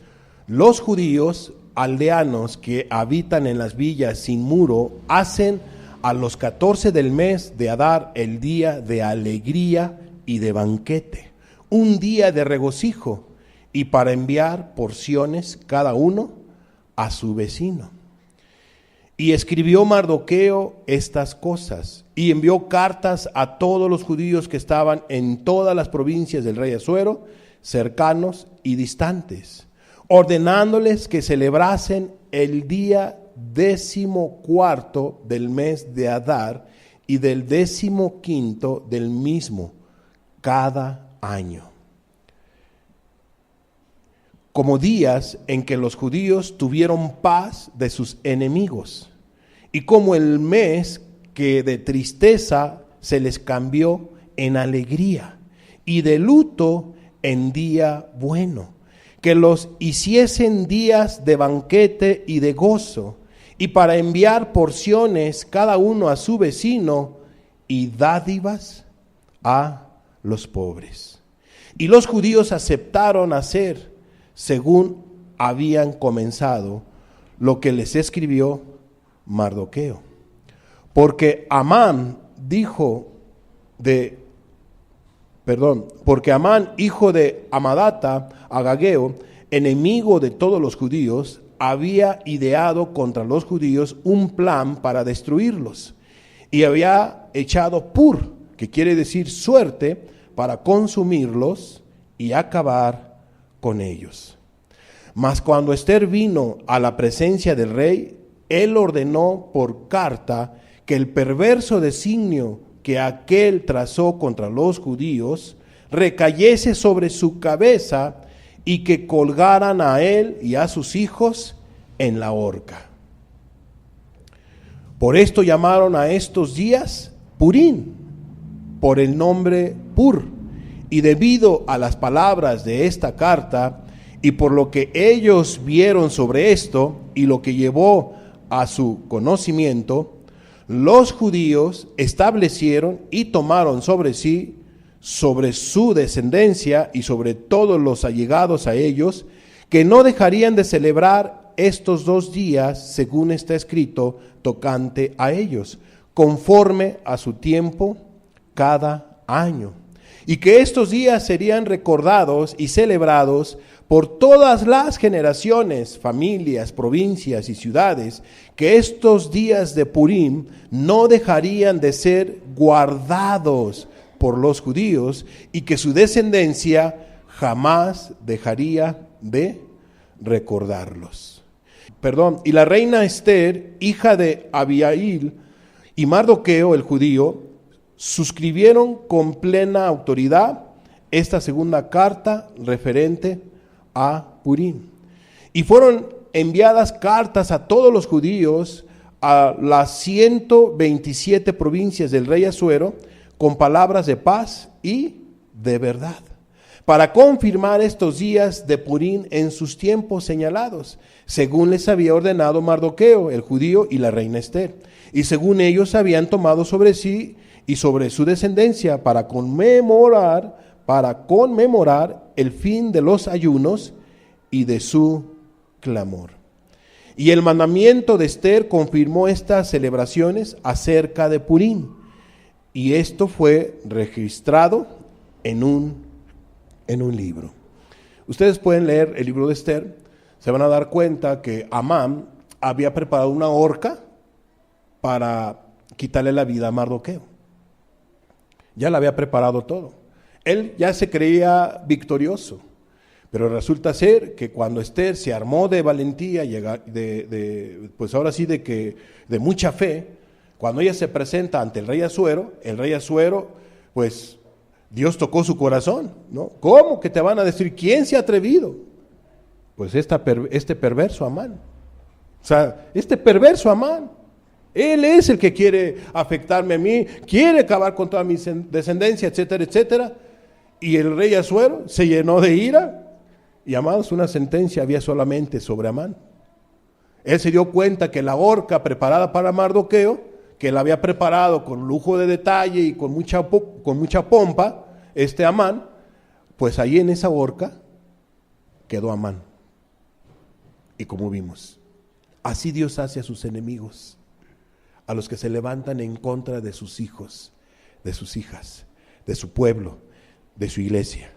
los judíos aldeanos que habitan en las villas sin muro hacen a los 14 del mes de Adar el día de alegría y de banquete, un día de regocijo, y para enviar porciones cada uno a su vecino. Y escribió Mardoqueo estas cosas, y envió cartas a todos los judíos que estaban en todas las provincias del rey Asuero, cercanos y distantes, ordenándoles que celebrasen el día 14 del mes de Adar y del 15 del mismo, cada año, como días en que los judíos tuvieron paz de sus enemigos, y como el mes que de tristeza se les cambió en alegría, y de luto en día bueno, que los hiciesen días de banquete y de gozo, y para enviar porciones cada uno a su vecino, y dádivas a los pobres. Y los judíos aceptaron hacer según habían comenzado lo que les escribió Mardoqueo. Porque Amán, hijo de Amadata, Agageo, enemigo de todos los judíos, había ideado contra los judíos un plan para destruirlos, y había echado pur, que quiere decir suerte, para consumirlos y acabar con ellos. Mas cuando Esther vino a la presencia del rey, él ordenó por carta que el perverso designio que aquél trazó contra los judíos recayese sobre su cabeza, y que colgaran a él y a sus hijos en la horca. Por esto llamaron a estos días Purín, por el nombre Pur, y debido a las palabras de esta carta, y por lo que ellos vieron sobre esto, y lo que llevó a su conocimiento, los judíos establecieron y tomaron sobre sí, sobre su descendencia y sobre todos los allegados a ellos, que no dejarían de celebrar estos 2 días, según está escrito, tocante a ellos, conforme a su tiempo cada año. Y que estos días serían recordados y celebrados por todas las generaciones, familias, provincias y ciudades, que estos días de Purim no dejarían de ser guardados por los judíos, y que su descendencia jamás dejaría de recordarlos. Y la reina Esther, hija de Abihail, y Mardoqueo el judío, suscribieron con plena autoridad esta segunda carta referente a Purim. Y fueron enviadas cartas a todos los judíos, a las 127 provincias del rey Asuero, con palabras de paz y de verdad, para confirmar estos días de Purim en sus tiempos señalados, según les había ordenado Mardoqueo el judío y la reina Esther, y según ellos habían tomado sobre sí y sobre su descendencia, para conmemorar el fin de los ayunos y de su clamor. Y el mandamiento de Esther confirmó estas celebraciones acerca de Purim, y esto fue registrado en un libro. Ustedes pueden leer el libro de Esther, se van a dar cuenta que Amán había preparado una horca para quitarle la vida a Mardoqueo. Ya la había preparado todo. Él ya se creía victorioso, pero resulta ser que cuando Esther se armó de valentía, pues ahora sí de mucha fe, cuando ella se presenta ante el rey Asuero, pues Dios tocó su corazón, ¿no? ¿Cómo que te van a decir quién se ha atrevido? Pues este perverso Amán. O sea, este perverso Amán. Él es el que quiere afectarme a mí, quiere acabar con toda mi descendencia, etcétera, etcétera. Y el rey Asuero se llenó de ira. Y amados, una sentencia había solamente sobre Amán. Él se dio cuenta que la horca preparada para Mardoqueo, que él había preparado con lujo de detalle y con mucha pompa, Amán, pues ahí en esa horca quedó Amán. Y como vimos, así Dios hace a sus enemigos, a los que se levantan en contra de sus hijos, de sus hijas, de su pueblo, de su iglesia.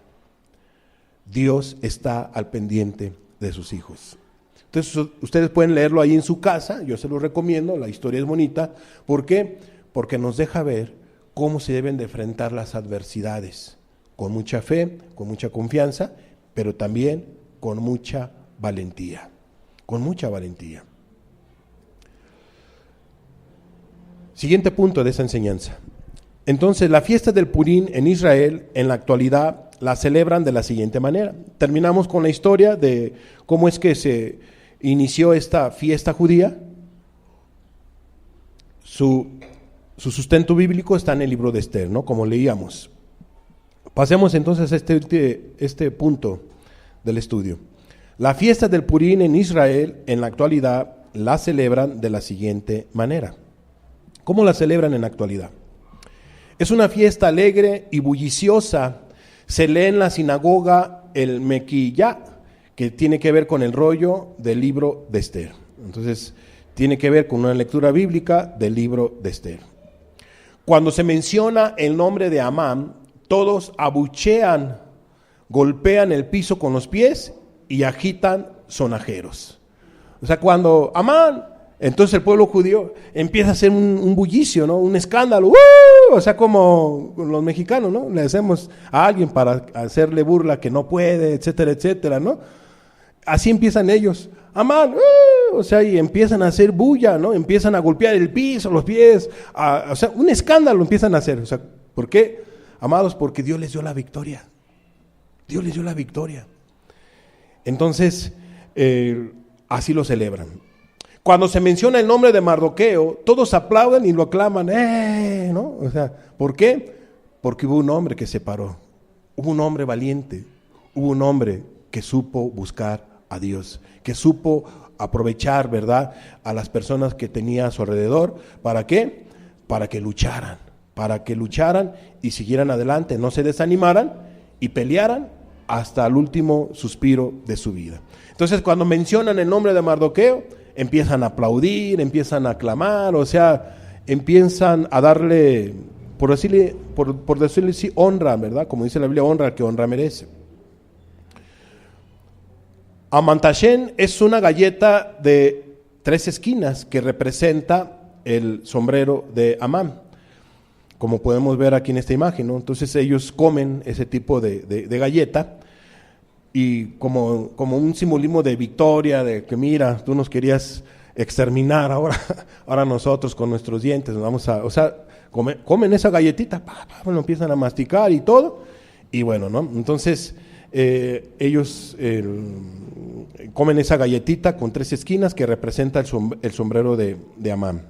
Dios está al pendiente de sus hijos. Entonces ustedes pueden leerlo ahí en su casa, yo se lo recomiendo, la historia es bonita. ¿Por qué? Porque nos deja ver cómo se deben de enfrentar las adversidades, con mucha fe, con mucha confianza, pero también con mucha valentía, con mucha valentía. Siguiente punto de esa enseñanza. Entonces, la fiesta del Purín en Israel, en la actualidad, la celebran de la siguiente manera. Terminamos con la historia de cómo es que se inició esta fiesta judía. Su sustento bíblico está en el libro de Esther, ¿no? Como leíamos. Pasemos entonces a este punto del estudio. La fiesta del Purín en Israel, en la actualidad, la celebran de la siguiente manera. ¿Cómo la celebran en la actualidad? Es una fiesta alegre y bulliciosa. Se lee en la sinagoga el Mequillá, que tiene que ver con el rollo del libro de Esther. Entonces, tiene que ver con una lectura bíblica del libro de Esther. Cuando se menciona el nombre de Amán, todos abuchean, golpean el piso con los pies y agitan sonajeros. O sea, cuando Amán, entonces el pueblo judío empieza a hacer un bullicio, ¿no? Un escándalo. ¡Uh! O sea, como los mexicanos, ¿no? Le hacemos a alguien para hacerle burla que no puede, etcétera, etcétera, ¿no? Así empiezan ellos. Amán, o sea, y empiezan a hacer bulla, ¿no? Empiezan a golpear el piso, los pies, o sea, un escándalo empiezan a hacer. O sea, ¿por qué? Amados, porque Dios les dio la victoria. Dios les dio la victoria. Entonces, así lo celebran. Cuando se menciona el nombre de Mardoqueo, todos aplauden y lo aclaman, ¿no? O sea, ¿por qué? Porque hubo un hombre que se paró, hubo un hombre valiente, hubo un hombre que supo buscar a Dios, que supo aprovechar, ¿verdad?, a las personas que tenía a su alrededor. ¿Para qué? Para que lucharan y siguieran adelante, no se desanimaran y pelearan hasta el último suspiro de su vida. Entonces, cuando mencionan el nombre de Mardoqueo, empiezan a aplaudir, empiezan a aclamar, o sea, empiezan a darle, por decirle así, honra, ¿verdad? Como dice la Biblia, honra al que honra merece. Amantashen es una galleta de 3 esquinas que representa el sombrero de Amán, como podemos ver aquí en esta imagen, ¿no? Entonces ellos comen ese tipo de galleta, y como un simbolismo de victoria, de que mira, tú nos querías exterminar, ahora nosotros con nuestros dientes nos vamos a, o sea, comen esa galletita, lo empiezan a masticar y todo, y bueno, ¿no? Entonces ellos comen esa galletita con 3 esquinas que representa el sombrero de Amán.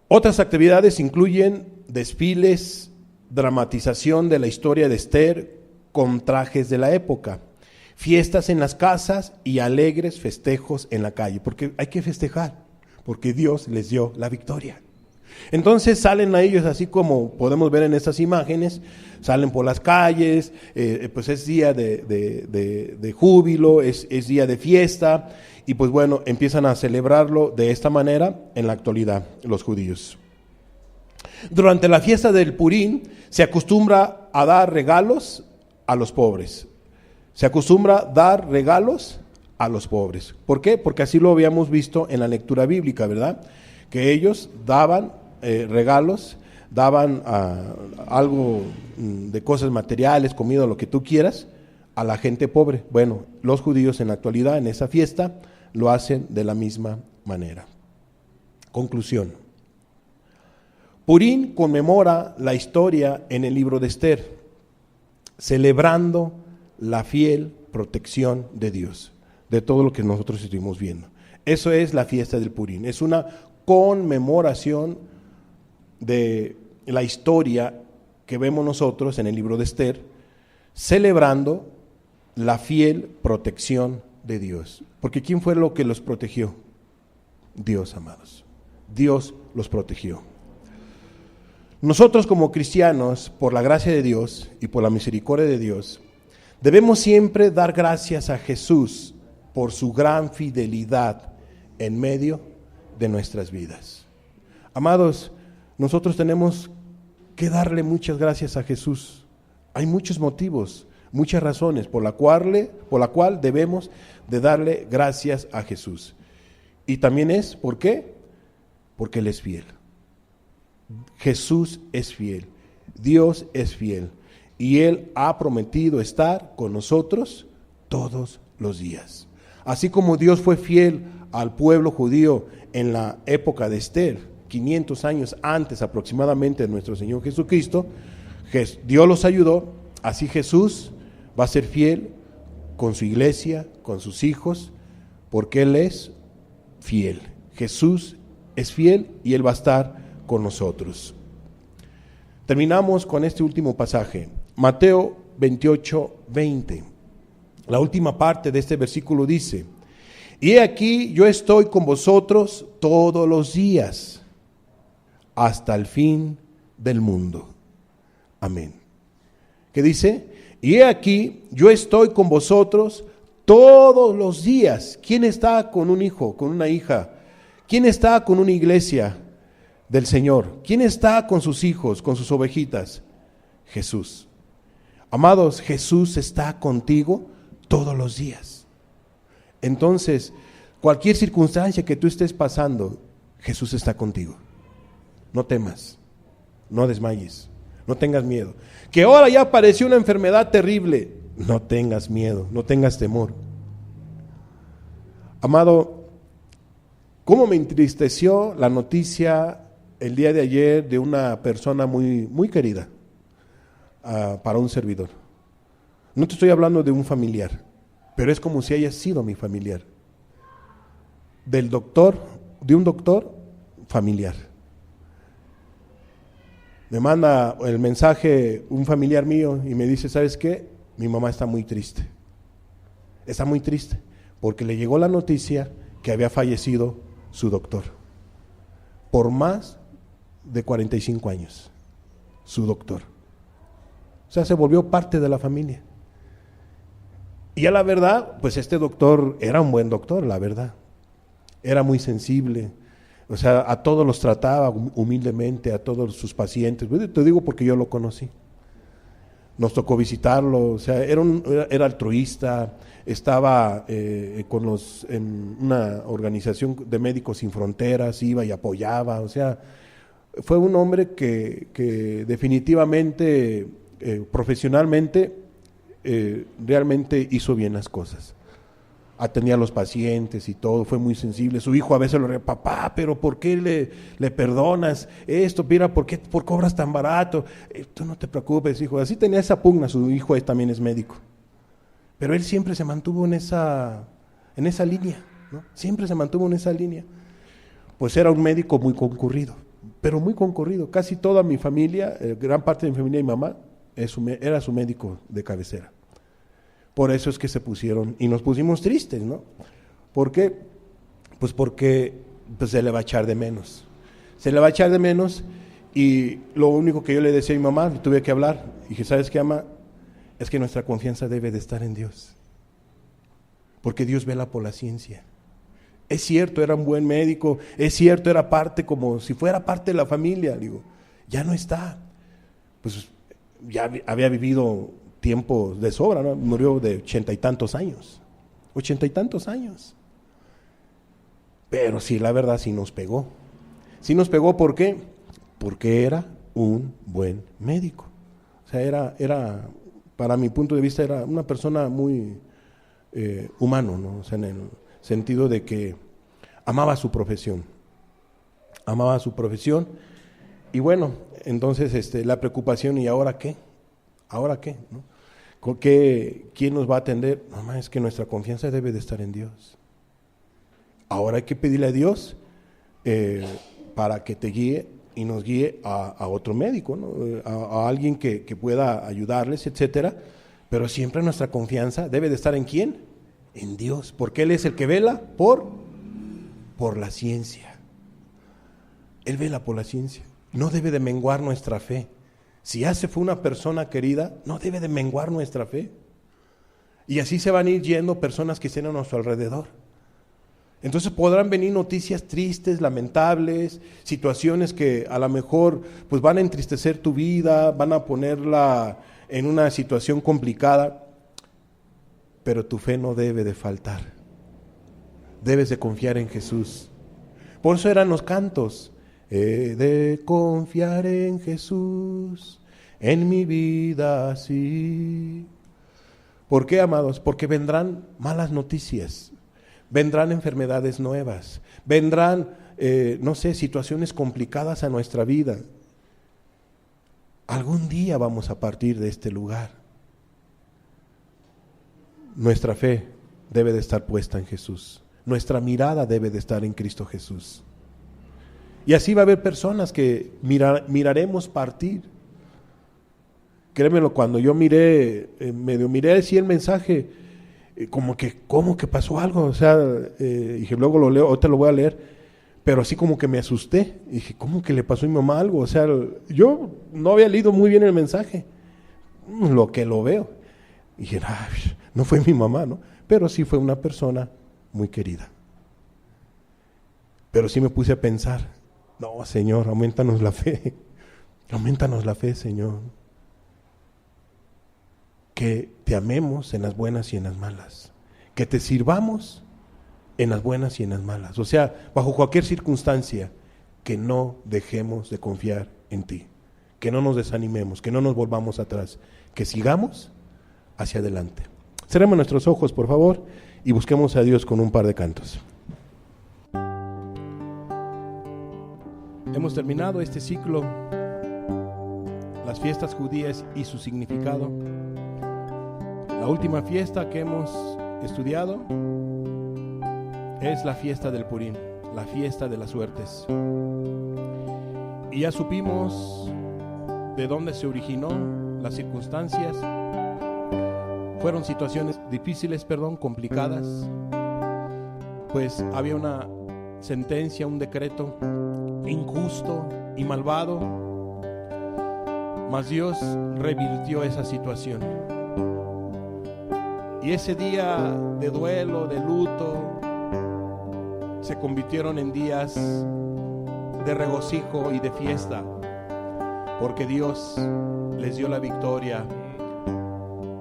Otras actividades incluyen desfiles, dramatización de la historia de Esther con trajes de la época, fiestas en las casas y alegres festejos en la calle, porque hay que festejar, porque Dios les dio la victoria. Entonces salen a ellos, así como podemos ver en estas imágenes, salen por las calles, pues es día de júbilo, es día de fiesta, y pues bueno, empiezan a celebrarlo de esta manera en la actualidad los judíos. Durante la fiesta del Purín se acostumbra a dar regalos a los pobres. Se acostumbra a dar regalos a los pobres. ¿Por qué? Porque así lo habíamos visto en la lectura bíblica, ¿verdad? Que ellos daban regalos, daban algo de cosas materiales, comida, lo que tú quieras, a la gente pobre. Bueno, los judíos en la actualidad, en esa fiesta, lo hacen de la misma manera. Conclusión. Purín conmemora la historia en el libro de Esther, celebrando la fiel protección de Dios, de todo lo que nosotros estuvimos viendo. Eso es la fiesta del Purim. Es una conmemoración de la historia que vemos nosotros en el libro de Esther, celebrando la fiel protección de Dios. Porque ¿quién fue lo que los protegió? Dios, amados. Dios los protegió. Nosotros como cristianos, por la gracia de Dios y por la misericordia de Dios, debemos siempre dar gracias a Jesús por su gran fidelidad en medio de nuestras vidas. Amados, nosotros tenemos que darle muchas gracias a Jesús. Hay muchos motivos, muchas razones por la cual debemos de darle gracias a Jesús. Y también es, ¿por qué? Porque Él es fiel. Jesús es fiel, Dios es fiel, y Él ha prometido estar con nosotros todos los días. Así como Dios fue fiel al pueblo judío en la época de Esther, 500 años antes aproximadamente de nuestro Señor Jesucristo, Dios los ayudó, así Jesús va a ser fiel con su iglesia, con sus hijos, porque Él es fiel. Jesús es fiel y Él va a estar con nosotros. Terminamos con este último pasaje, Mateo 28:20. La última parte de este versículo dice: y he aquí yo estoy con vosotros todos los días, hasta el fin del mundo. Amén. ¿Qué dice? Y he aquí yo estoy con vosotros todos los días. ¿Quién está con un hijo, con una hija? ¿Quién está con una iglesia del Señor? ¿Quién está con sus hijos, con sus ovejitas? Jesús. Amados, Jesús está contigo todos los días. Entonces, cualquier circunstancia que tú estés pasando, Jesús está contigo. No temas, no desmayes, no tengas miedo. Que ahora ya apareció una enfermedad terrible, no tengas miedo, no tengas temor. Amado, ¿cómo me entristeció la noticia el día de ayer de una persona muy, muy querida para un servidor? No te estoy hablando de un familiar, pero es como si haya sido mi familiar. De un doctor familiar. Me manda el mensaje un familiar mío y me dice: ¿sabes qué? Mi mamá está muy triste. Está muy triste porque le llegó la noticia que había fallecido su doctor. Por más de 45 años, su doctor. O sea, se volvió parte de la familia. Y a la verdad, pues este doctor era un buen doctor, la verdad. Era muy sensible, o sea, a todos los trataba humildemente, a todos sus pacientes. Te digo porque yo lo conocí. Nos tocó visitarlo, o sea, era altruista, estaba en una organización de Médicos Sin Fronteras, iba y apoyaba, o sea, fue un hombre que definitivamente, profesionalmente, realmente hizo bien las cosas. Atendía a los pacientes y todo, fue muy sensible. Su hijo a veces lo decía: papá, pero ¿por qué le perdonas esto? Mira, ¿por qué cobras tan barato? Tú no te preocupes, hijo. Así tenía esa pugna. Su hijo también es médico. Pero él siempre se mantuvo en esa línea, ¿no? Siempre se mantuvo en esa línea. Pues era un médico muy concurrido, pero muy concurrido. Casi toda mi familia, gran parte de mi familia y mamá, era su médico de cabecera. Por eso es que se pusieron, y nos pusimos tristes, ¿no? ¿Por qué? Pues porque se le va a echar de menos. Se le va a echar de menos, y lo único que yo le decía a mi mamá, le tuve que hablar, y dije: ¿sabes qué, mamá? Es que nuestra confianza debe de estar en Dios. Porque Dios vela por la ciencia. Es cierto, era un buen médico, es cierto, era parte, como si fuera parte de la familia. Digo, ya no está. Pues ya había vivido tiempo de sobra, ¿no? Murió de 80 y tantos años. 80 y tantos años. Pero sí, la verdad, sí nos pegó. Sí nos pegó, ¿por qué? Porque era un buen médico. O sea, era, para mi punto de vista, era una persona muy humano, ¿no? O sea, en el sentido de que amaba su profesión. Amaba su profesión. Y bueno, entonces la preocupación: ¿y ahora qué? ¿Ahora qué? ¿No? ¿Quién nos va a atender? Mamá, es que nuestra confianza debe de estar en Dios. Ahora hay que pedirle a Dios para que te guíe y nos guíe a otro médico, ¿no? A alguien que pueda ayudarles, etcétera. Pero siempre nuestra confianza debe de estar ¿en quién? En Dios, porque Él es el que vela por la ciencia. Él vela por la ciencia. No debe de menguar nuestra fe. Si ya se fue una persona querida, no debe de menguar nuestra fe. Y así se van a ir yendo personas que estén a nuestro alrededor. Entonces podrán venir noticias tristes, lamentables, situaciones que a lo mejor pues van a entristecer tu vida, van a ponerla en una situación complicada, pero tu fe no debe de faltar. Debes de confiar en Jesús. Por eso eran los cantos. He de confiar en Jesús, en mi vida sí. ¿Por qué, amados? Porque vendrán malas noticias, vendrán enfermedades nuevas, vendrán, situaciones complicadas a nuestra vida. Algún día vamos a partir de este lugar. Nuestra fe debe de estar puesta en Jesús. Nuestra mirada debe de estar en Cristo Jesús. Y así va a haber personas que miraremos partir. Créemelo, cuando yo miré así el mensaje, como que pasó algo. O sea, dije, luego lo leo, ahorita lo voy a leer, pero así como que me asusté. Dije, ¿cómo que le pasó a mi mamá algo? O sea, yo no había leído muy bien el mensaje, lo que lo veo. Y dije, no fue mi mamá, ¿no? Pero sí fue una persona muy querida. Pero sí me puse a pensar, no, Señor, aumentanos la fe, Señor. Que te amemos en las buenas y en las malas, que te sirvamos en las buenas y en las malas. O sea, bajo cualquier circunstancia, que no dejemos de confiar en ti, que no nos desanimemos, que no nos volvamos atrás, que sigamos hacia adelante. Cerremos nuestros ojos, por favor, y busquemos a Dios con un par de cantos. Hemos terminado este ciclo, las fiestas judías y su significado. La última fiesta que hemos estudiado es la fiesta del Purim, la fiesta de las suertes. Y ya supimos de dónde se originó, las circunstancias. Fueron situaciones difíciles, complicadas, pues había una sentencia, un decreto injusto y malvado, mas Dios revirtió esa situación. Y ese día de duelo, de luto, se convirtieron en días de regocijo y de fiesta, porque Dios les dio la victoria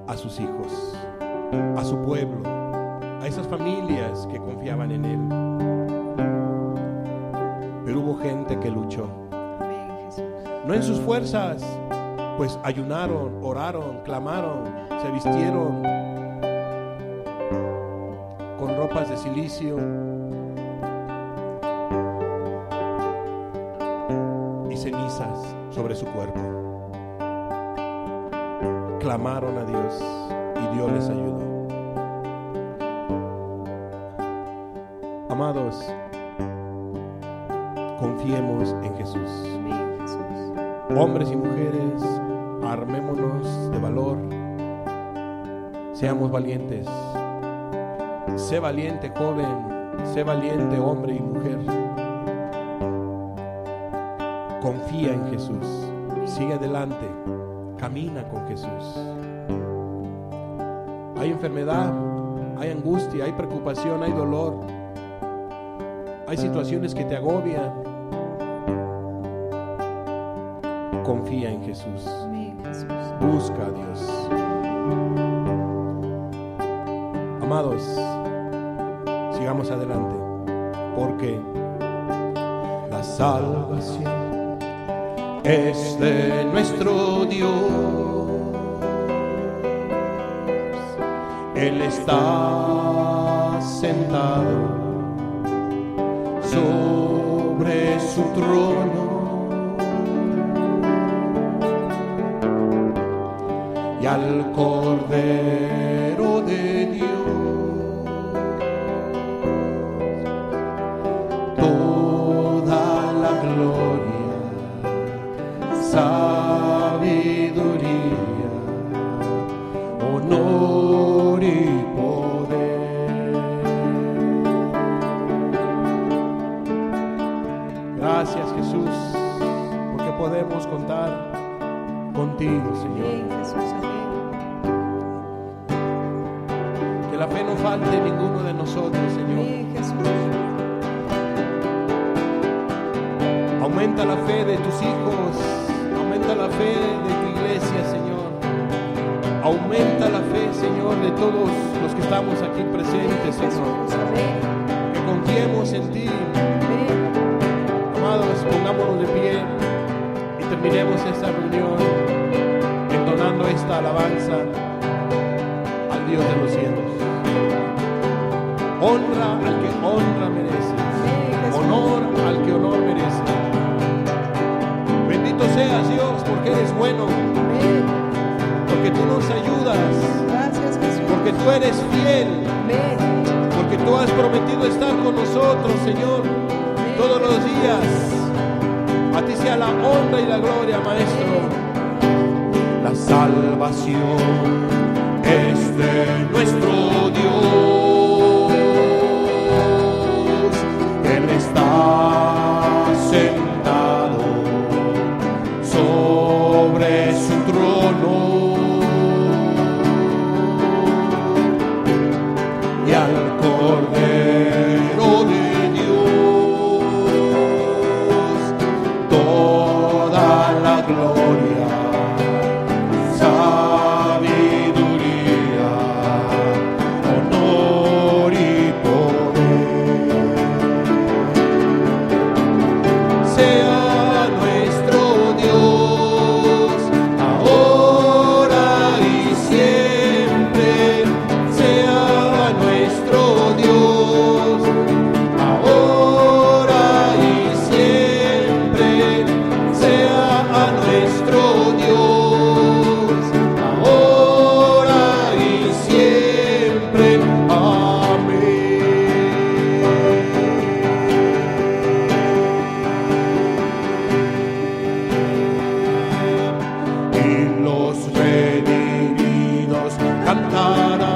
a sus hijos, a su pueblo, a esas familias que confiaban en Él. Pero hubo gente que luchó, no en sus fuerzas, pues ayunaron, oraron, clamaron, se vistieron con ropas de silicio y cenizas sobre su cuerpo. Clamaron a Dios y Dios les ayudó. Amados, confiemos en Jesús. Hombres y mujeres, armémonos de valor, seamos valientes. Sé valiente, joven, sé valiente, hombre y mujer. Confía en Jesús, sigue adelante, camina con Jesús. Hay enfermedad, hay angustia, hay preocupación, hay dolor, hay situaciones que te agobian. Confía en Jesús, busca a Dios. Amados, sigamos adelante, porque la salvación es de nuestro Dios. Él está sentado sobre su trono y al Cordero de Dios ti, Señor. Amén, Jesús, amén. Que la fe no falte en ninguno de nosotros, Señor. Amén, Jesús. Aumenta la fe de tus hijos, aumenta la fe de tu iglesia, Señor. Aumenta la fe, Señor, de todos los que estamos aquí presentes, Señor. Jesús, amén. Que confiemos en ti. Amén. Amados, pongámonos de pie y terminemos esta reunión entonando esta alabanza al Dios de los cielos. Honra al que honra merece, honor al que honor merece. Bendito seas, Dios, porque eres bueno, Amén. porque tú nos ayudas, Gracias, Jesús. porque tú eres fiel, Amén. porque tú has prometido estar con nosotros, Señor, todos los días. A ti sea la honra y la gloria, Maestro. La salvación es de nuestro Dios. Él está sentado sobre su trono y al Cordero de la gloria, sabiduría, honor y poder. Sea nuestro Dios, ahora y siempre. Sea nuestro Dios, ahora y siempre. Sea nuestro Dios, ahora y siempre. Amén. Y los redimidos cantarán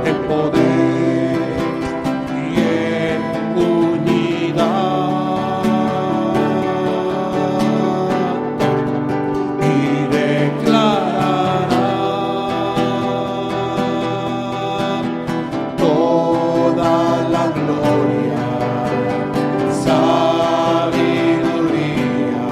en poder y en unidad. Y declararán toda la gloria, sabiduría,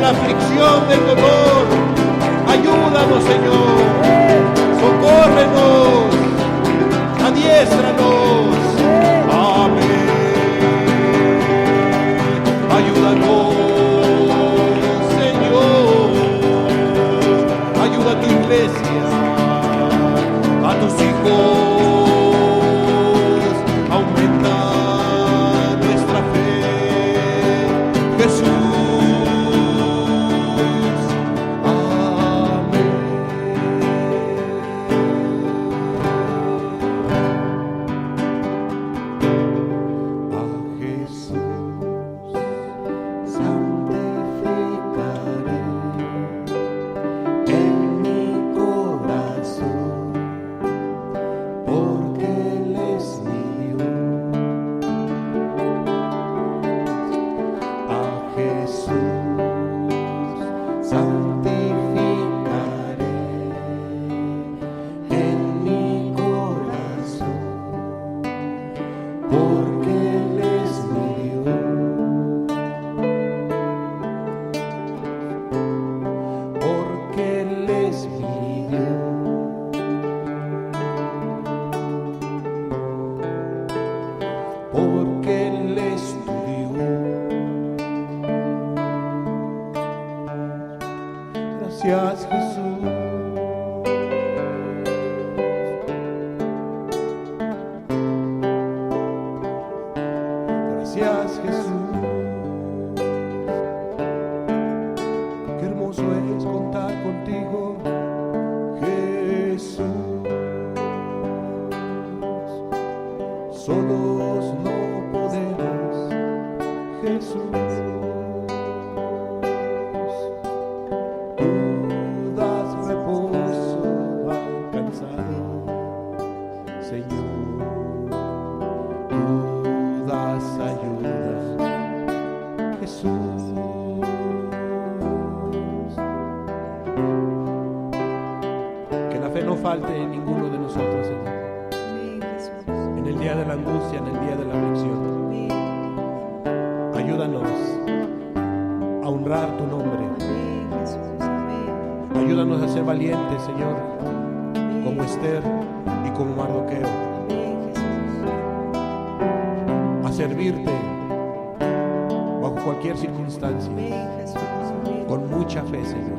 la aflicción, del dolor. Ayúdanos, Señor. Socórrenos. Adiéstranos. Amén. Ayúdanos, Señor. Ayuda a tu iglesia, a tus hijos. Aumenta nuestra fe, Jesús. Porque Él es tu Dios. Gracias, Jesús. Gracias, Jesús. Qué hermoso es contar contigo, Jesús. Solos no podemos, Jesús. Tú das reposo al cansado, Señor. Tú das ayuda, Jesús. Que la fe no falte en ninguno de nosotros, Señor. En el día de la angustia, en el día de la aflicción. Ayúdanos a honrar tu nombre. Ayúdanos a ser valientes, Señor, como Esther y como Mardoqueo. A servirte bajo cualquier circunstancia, con mucha fe, Señor.